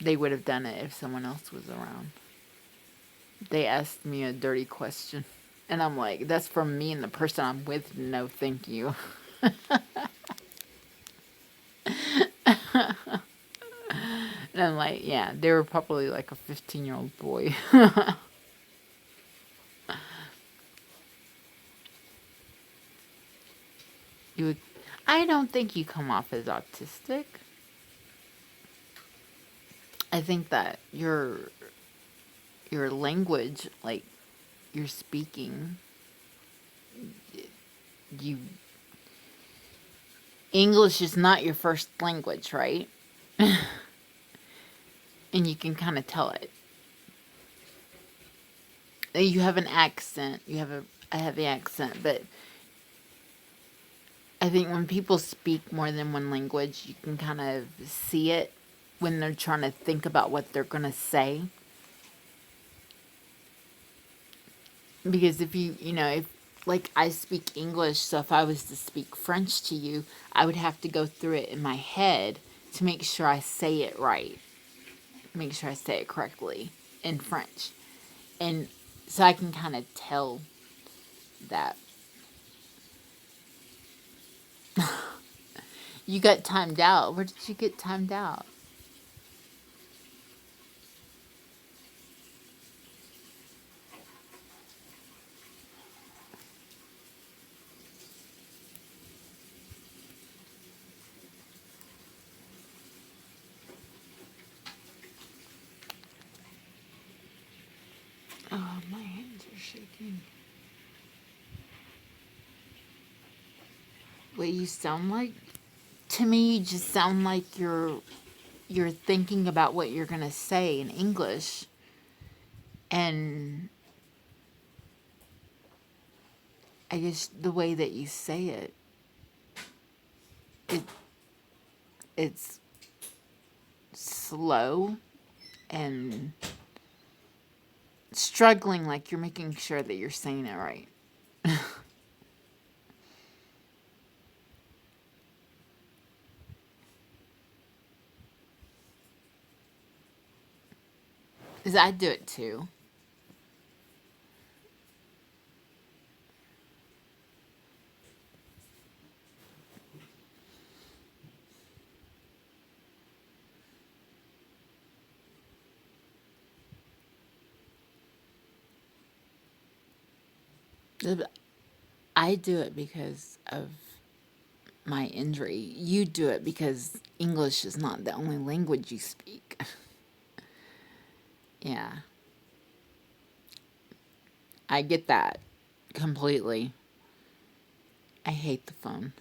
they would have done it if someone else was around. They asked me a dirty question, and I'm like, that's from me and the person I'm with. No, thank you. And I'm like, yeah, they were probably like a 15-year-old boy. I don't think you come off as autistic. I think that your language, like, you're speaking, English is not your first language, right? And you can kind of tell it. You have an accent. You have a heavy accent, but I think when people speak more than one language, you can kind of see it when they're trying to think about what they're going to say. Because if if, like, I speak English, so if I was to speak French to you, I would have to go through it in my head to make sure I say it right. Make sure I say it correctly in French. And so I can kind of tell that. You got timed out. Where did you get timed out? Oh, my hands are shaking. What you sound like? To me, you just sound like you're thinking about what you're going to say in English. And I guess the way that you say it's slow and struggling, like you're making sure that you're saying it right. Because I do it too. I do it because of my injury. You do it because English is not the only language you speak. Yeah. I get that completely. I hate the phone.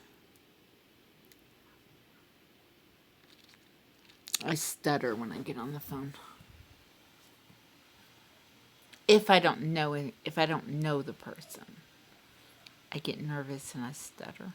I stutter when I get on the phone. If I don't know the person, I get nervous and I stutter.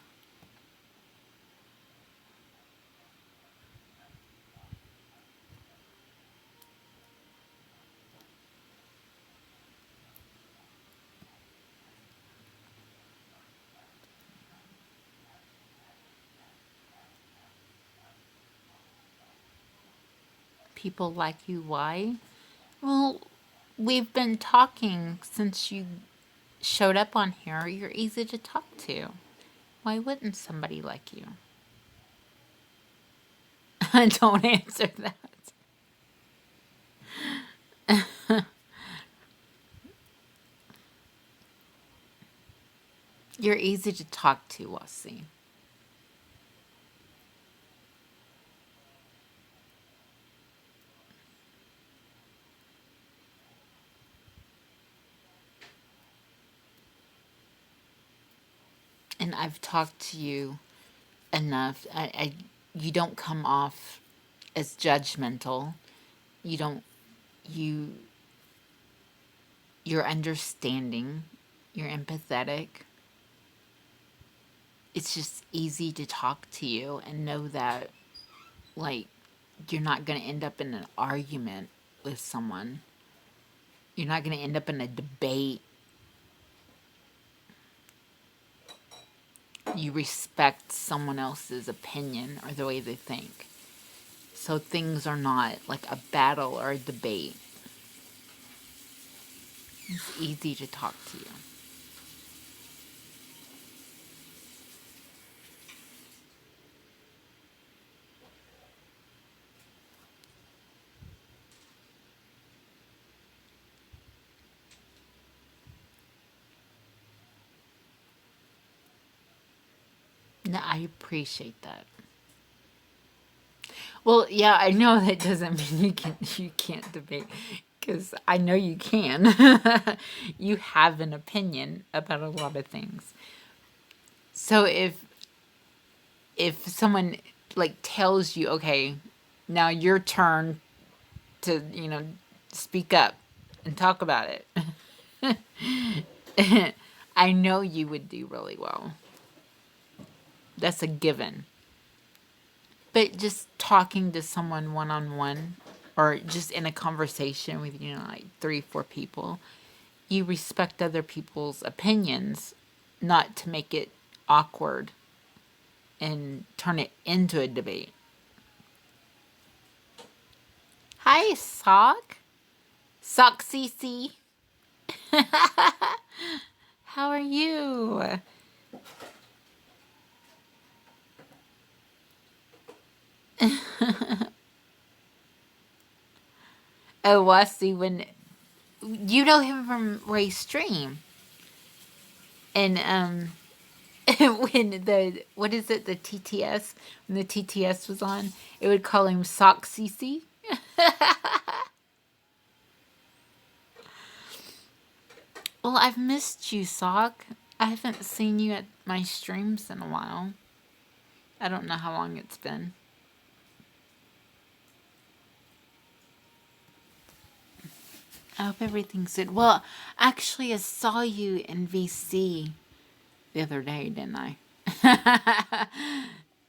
People like you, why? Well, we've been talking since you showed up on here. You're easy to talk to. Why wouldn't somebody like you? Don't answer that. You're easy to talk to, Wasi. And I've talked to you enough. You don't come off as judgmental. You don't, you, you're understanding. You're empathetic. It's just easy to talk to you and know that, like, you're not going to end up in an argument with someone. You're not going to end up in a debate. You respect someone else's opinion or the way they think. So things are not like a battle or a debate. It's easy to talk to you. No, I appreciate that. Well, yeah, I know that doesn't mean you can't debate, because I know you can. You have an opinion about a lot of things. So if someone like tells you, okay, now your turn to, speak up and talk about it. I know you would do really well. That's a given. But just talking to someone one on one, or just in a conversation with, like 3, 4 people, you respect other people's opinions, not to make it awkward and turn it into a debate. Hi, Sock. Sock CC. How are you? Oh, Wasi, when you know him from Ray Stream, and when the what is it, the TTS, when the TTS was on, it would call him Sock CC. Well, I've missed you, Sock. I haven't seen you at my streams in a while. I don't know how long it's been. I hope everything's good. Well, actually, I saw you in VC the other day, didn't I?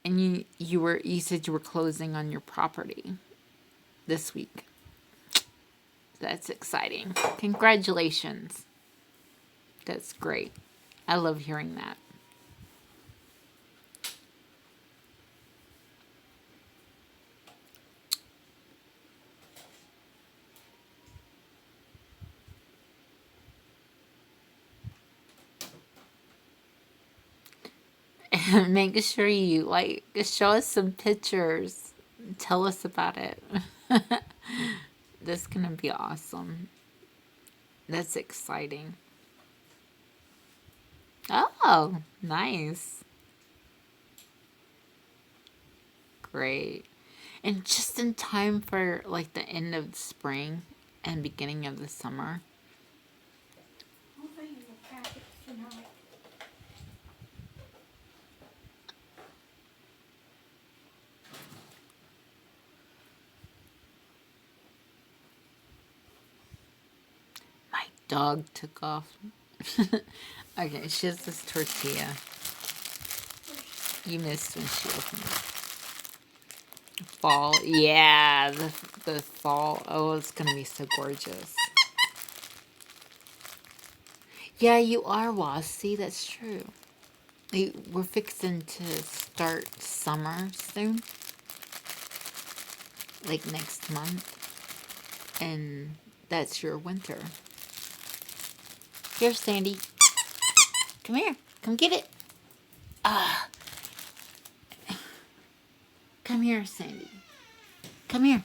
And you said you were closing on your property this week. That's exciting. Congratulations. That's great. I love hearing that. Make sure you show us some pictures. Tell us about it. That's gonna be awesome. That's exciting. Oh, nice. Great. And just in time for like the end of the spring and beginning of the summer. I'll find the packets tonight. My dog took off. Okay, she has this tortilla. You missed when she opened it. Fall. Yeah, the fall. Oh, it's going to be so gorgeous. Yeah, you are, Wasi. That's true. We're fixing to start summer soon. Like next month. And that's your winter. Here, Sandy. Come here. Come get it. Come here, Sandy. Come here.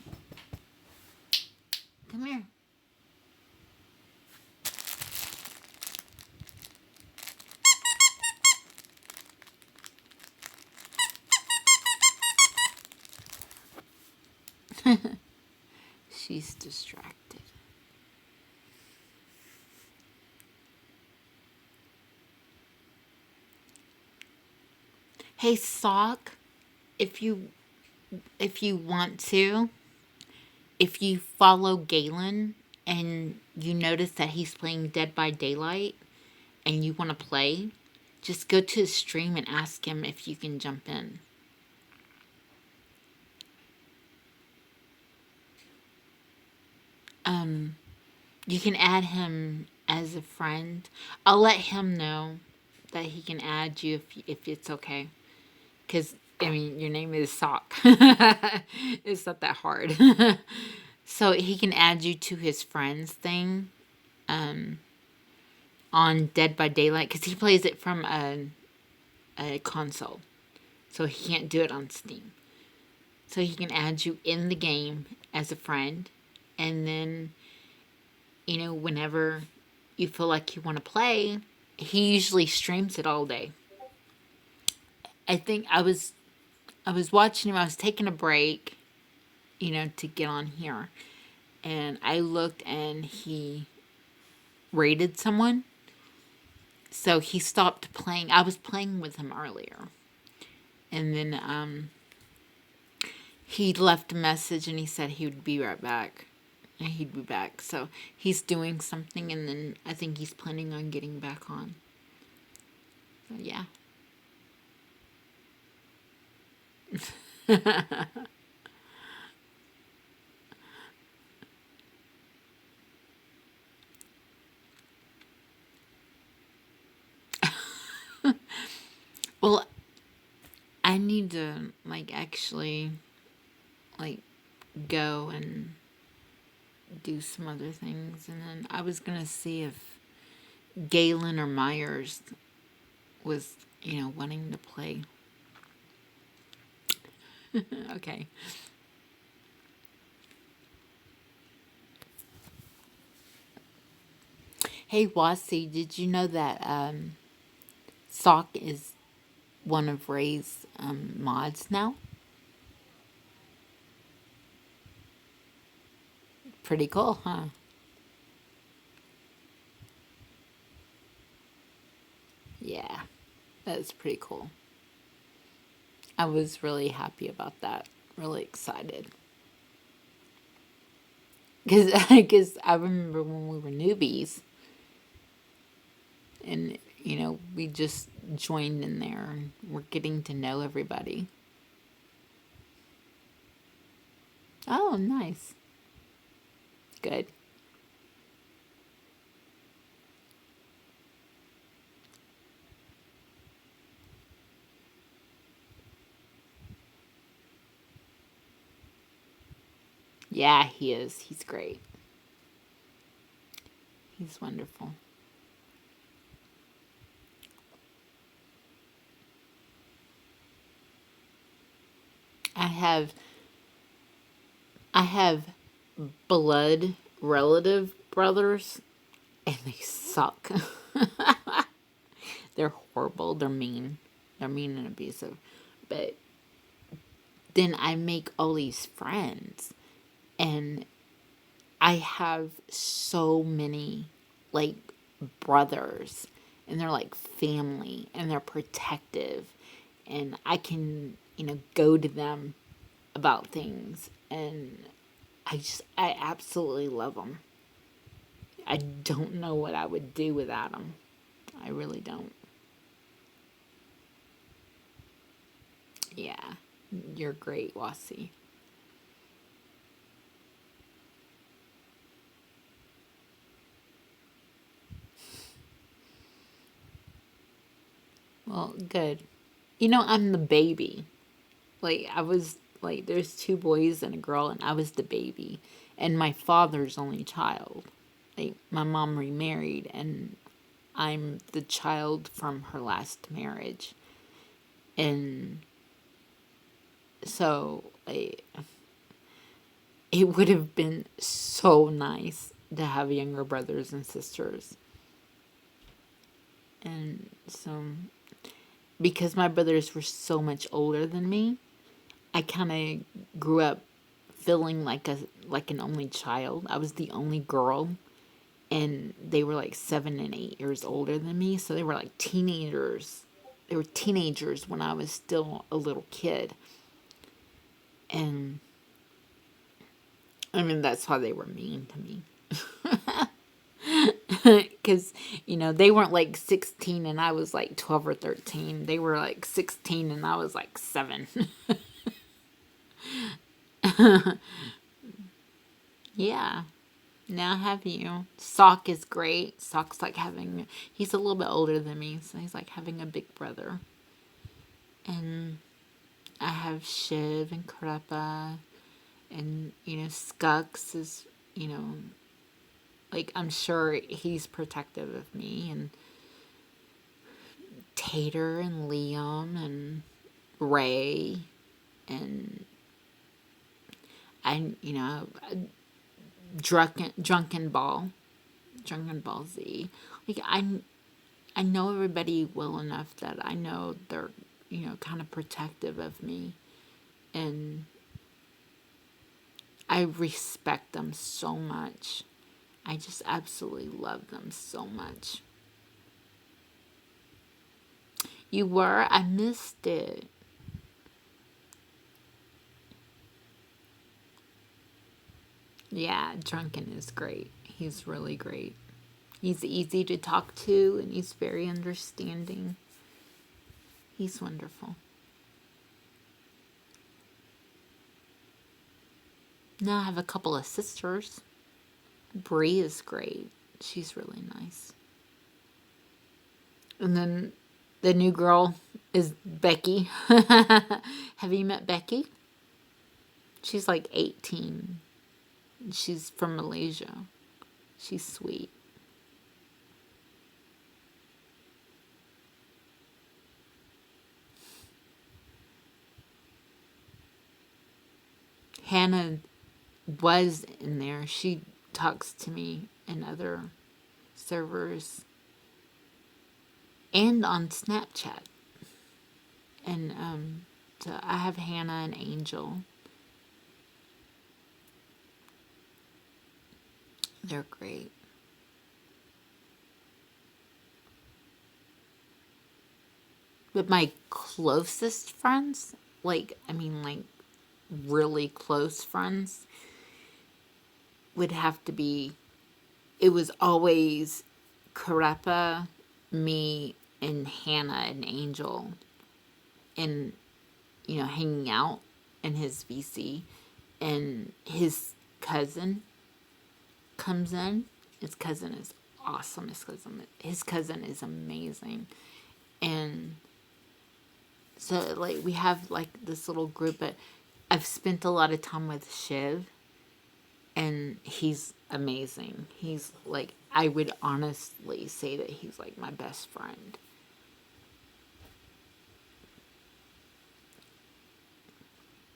Come here. She's distracted. Hey, Sock, if you want to, if you follow Galen and you notice that he's playing Dead by Daylight and you want to play, just go to his stream and ask him if you can jump in. You can add him as a friend. I'll let him know that he can add you if it's okay. Because, I mean, your name is Sock. It's not that hard. So he can add you to his friends thing on Dead by Daylight. Because he plays it from a console. So he can't do it on Steam. So he can add you in the game as a friend. And then, you know, whenever you feel like you want to play, he usually streams it all day. I think I was watching him. I was taking a break, you know, to get on here, and I looked and he raided someone. So he stopped playing. I was playing with him earlier, and then he left a message and he said he would be right back. And he'd be back. So he's doing something, and then I think he's planning on getting back on. So yeah. Well, I need to like actually like go and do some other things, and then I was gonna see if Galen or Myers was, you know, wanting to play. Okay. Hey, Wasi, did you know that Sock is one of Ray's mods now? Pretty cool, huh? Yeah, that's pretty cool. I was really happy about that. Really excited. Because I remember when we were newbies and, you know, we just joined in there and we're getting to know everybody. Oh, nice. Good. Yeah, he is. He's great. He's wonderful. I have I have blood relative brothers and they suck. They're horrible. They're mean. They're mean and abusive. But then I make all these friends, and I have so many, like, brothers, and they're like family, and they're protective, and I can, go to them about things, and I absolutely love them. I don't know what I would do without them. I really don't. Yeah, you're great, Wasi. Well, good. I'm the baby. Like, I was, like, there's two boys and a girl, and I was the baby. And my father's only child. Like, my mom remarried, and I'm the child from her last marriage. And so, it would have been so nice to have younger brothers and sisters. And so, because my brothers were so much older than me, I kind of grew up feeling like an only child. I was the only girl, and they were like 7 and 8 years older than me, so they were like teenagers. They were teenagers when I was still a little kid, and I mean that's why they were mean to me. Because, they weren't like 16 and I was like 12 or 13. They were like 16 and I was like 7. Yeah. Now I have you. Sock is great. Sock's like he's a little bit older than me, so he's like having a big brother. And I have Shiv and Krepa, and, Skux is, like, I'm sure he's protective of me, and Tater and Liam and Ray, and Drunken Ball, Drunken Ball Z. Like, I know everybody well enough that I know they're, kind of protective of me, and I respect them so much. I just absolutely love them so much. You were? I missed it. Yeah, Drunken is great. He's really great. He's easy to talk to, and he's very understanding. He's wonderful. Now I have a couple of sisters. Bree is great. She's really nice. And then the new girl is Becky. Have you met Becky? She's like 18. She's from Malaysia. She's sweet. Hannah was in there. She talks to me in other servers and on Snapchat. And so I have Hannah and Angel. They're great. But my closest friends, like, really close friends, would have to be, it was always Karepa, me, and Hannah and Angel, and, hanging out in his VC, and his cousin comes in. His cousin is awesome. His cousin is amazing. And so, like, we have, like, this little group, but I've spent a lot of time with Shiv, and he's amazing. He's, like, I would honestly say that he's, like, my best friend.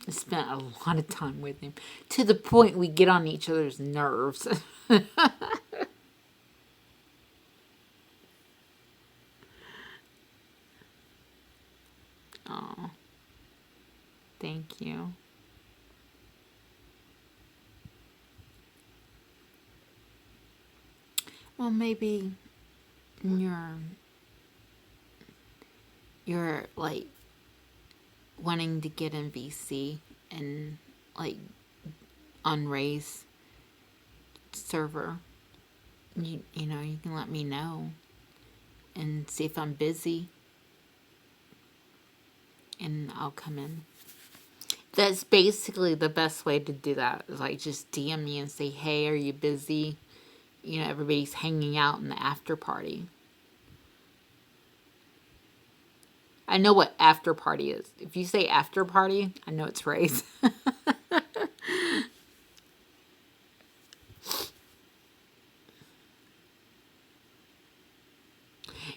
I spent a lot of time with him, to the point we get on each other's nerves. Well, maybe you're like wanting to get in VC and like on Ray's server. You know, you can let me know and see if I'm busy, and I'll come in. That's basically the best way to do that. Is like just DM me and say, "Hey, are you busy?" You know, everybody's hanging out in the after party. I know what after party is. If you say after party, I know it's Ray's.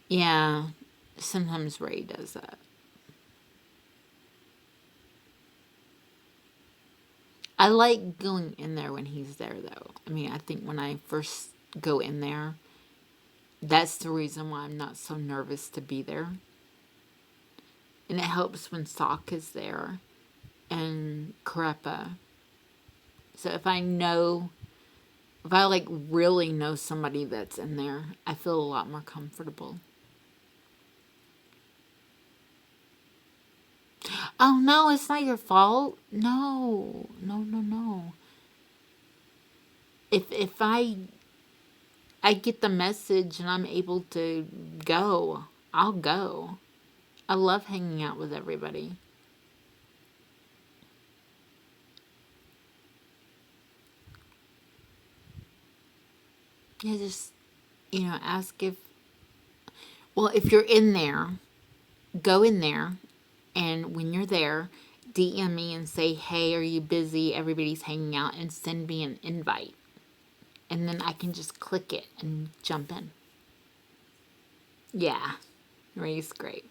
Yeah, sometimes Ray does that. I like going in there when he's there, though. I mean, I think when I first go in there, that's the reason why I'm not so nervous to be there. And it helps when Sock is there and Krepa. So if I like really know somebody that's in there, I feel a lot more comfortable. Oh no, it's not your fault. No, no, no, no. If I get the message and I'm able to go, I'll go. I love hanging out with everybody. Yeah, just, ask if, well, if you're in there, go in there, and when you're there, DM me and say, hey, are you busy? Everybody's hanging out, and send me an invite. And then I can just click it and jump in. Yeah, Ray's great.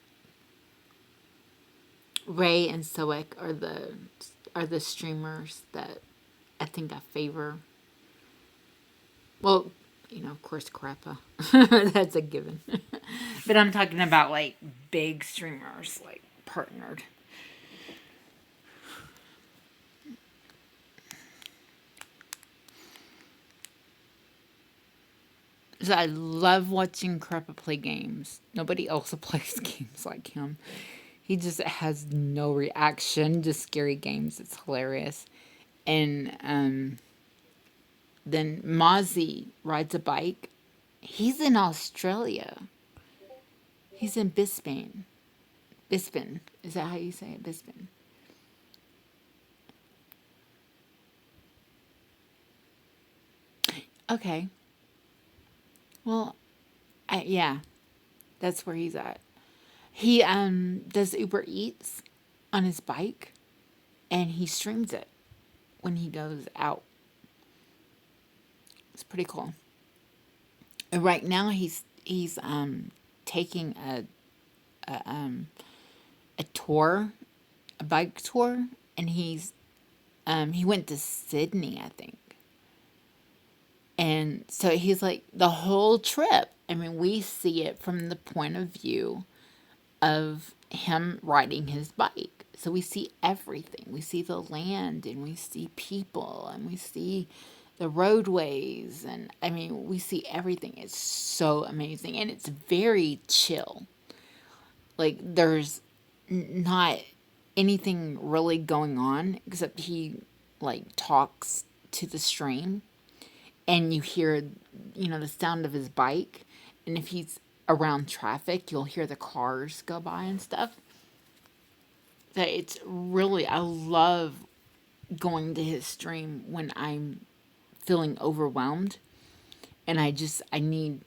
Ray and Soek are the streamers that I think I favor. Well, of course, Crappa. That's a given. But I'm talking about like big streamers, like partnered. So I love watching Crappa play games. Nobody else plays games like him. He just has no reaction to scary games. It's hilarious. And then Mozzie rides a bike. He's in Australia. He's in Brisbane. Brisbane. Is that how you say it? Brisbane. Okay. Well, yeah, that's where he's at. He does Uber Eats on his bike, and he streams it when he goes out. It's pretty cool. And right now he's taking a tour, a bike tour, and he went to Sydney, I think. And so he's like, the whole trip, I mean, we see it from the point of view of him riding his bike. So we see everything. We see the land, and we see people, and we see the roadways, and I mean, we see everything. It's so amazing, and it's very chill. Like, there's not anything really going on except he like talks to the stream, and you hear, the sound of his bike. And if he's around traffic, you'll hear the cars go by and stuff. That it's really, I love going to his stream when I'm feeling overwhelmed, and I need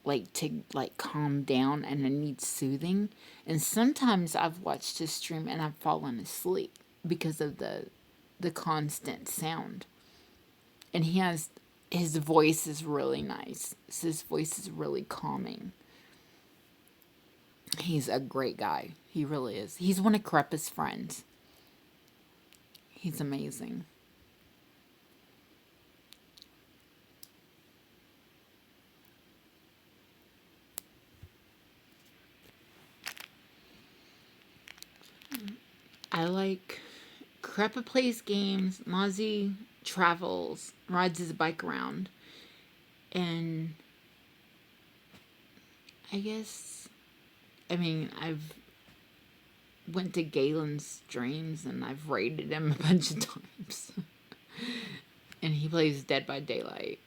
like to like calm down, and I need soothing. And sometimes I've watched his stream and I've fallen asleep because of the constant sound. And his voice is really nice. So his voice is really calming. He's a great guy. He really is. He's one of Creppa's friends. He's amazing. I like Creppa plays games, Mozzie travels, rides his bike around, and I guess, I mean, I've went to Galen's streams and I've raided him a bunch of times. And he plays Dead by Daylight.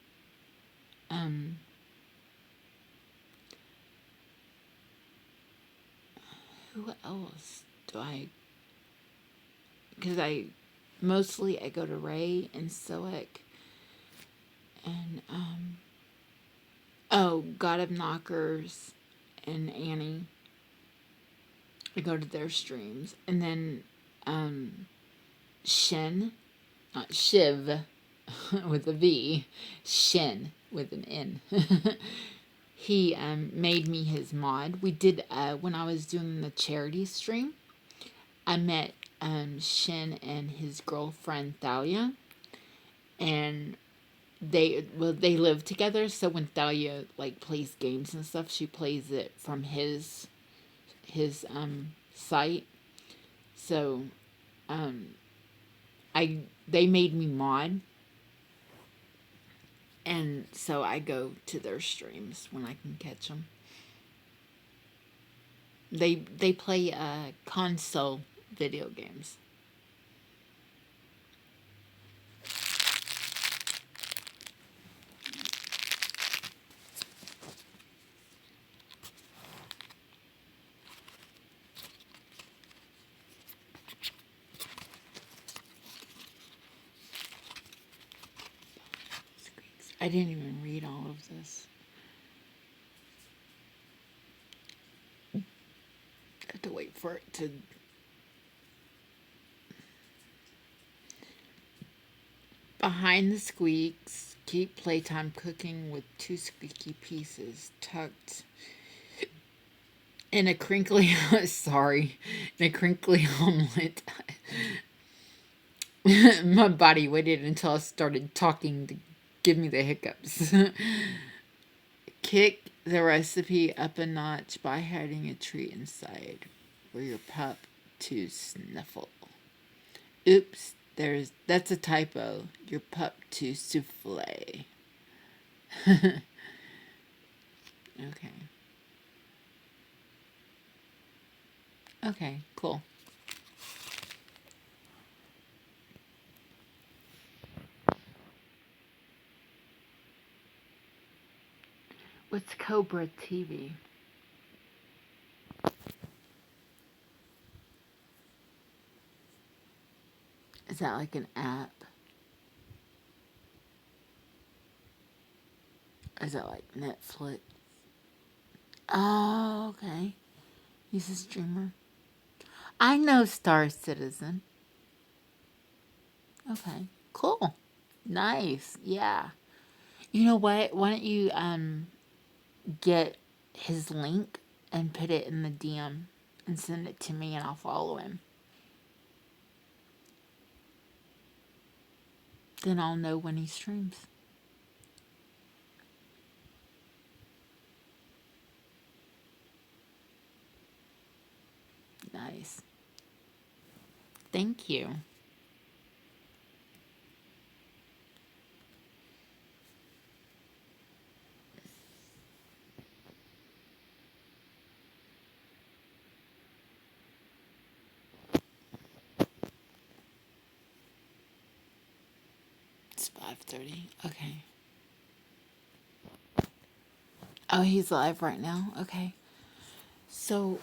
Who else do I... Because mostly I go to Ray and Stoic. And, oh, God of Knockers and Annie. I go to their streams. And then, Shin, not Shiv, with a V, Shin with an N. He made me his mod. We did, when I was doing the charity stream, I met Shin and his girlfriend Thalia, and they live together. So when Thalia like plays games and stuff, she plays it from his site. So they made me mod, and so I go to their streams when I can catch them. They play console video games. I didn't even read all of this. I have to wait for it to... Behind the squeaks, keep playtime cooking with 2 squeaky pieces tucked in a crinkly... sorry. In a crinkly omelet. My body waited until I started talking to give me the hiccups. Kick the recipe up a notch by hiding a treat inside for your pup to snuffle. Oops, that's a typo. Your pup to souffle. Okay. Okay, cool. What's Cobra TV? Is that like an app? Is that like Netflix? Oh, okay. He's a streamer. I know Star Citizen. Okay, cool. Nice. Yeah. You know what? Why don't you get his link and put it in the DM and send it to me and I'll follow him. Then I'll know when he streams. Nice. Thank you. It's 5:30. Okay. Oh, he's live right now? Okay. So,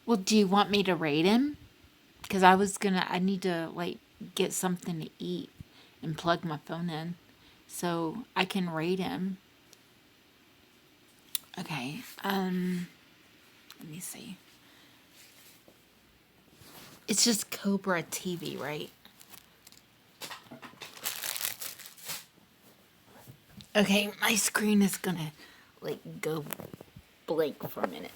well, do you want me to rate him? Because I need to, like, get something to eat and plug my phone in. So, I can rate him. Okay. Let me see. It's just Cobra TV, right? Okay, my screen is gonna, like, go blank for a minute.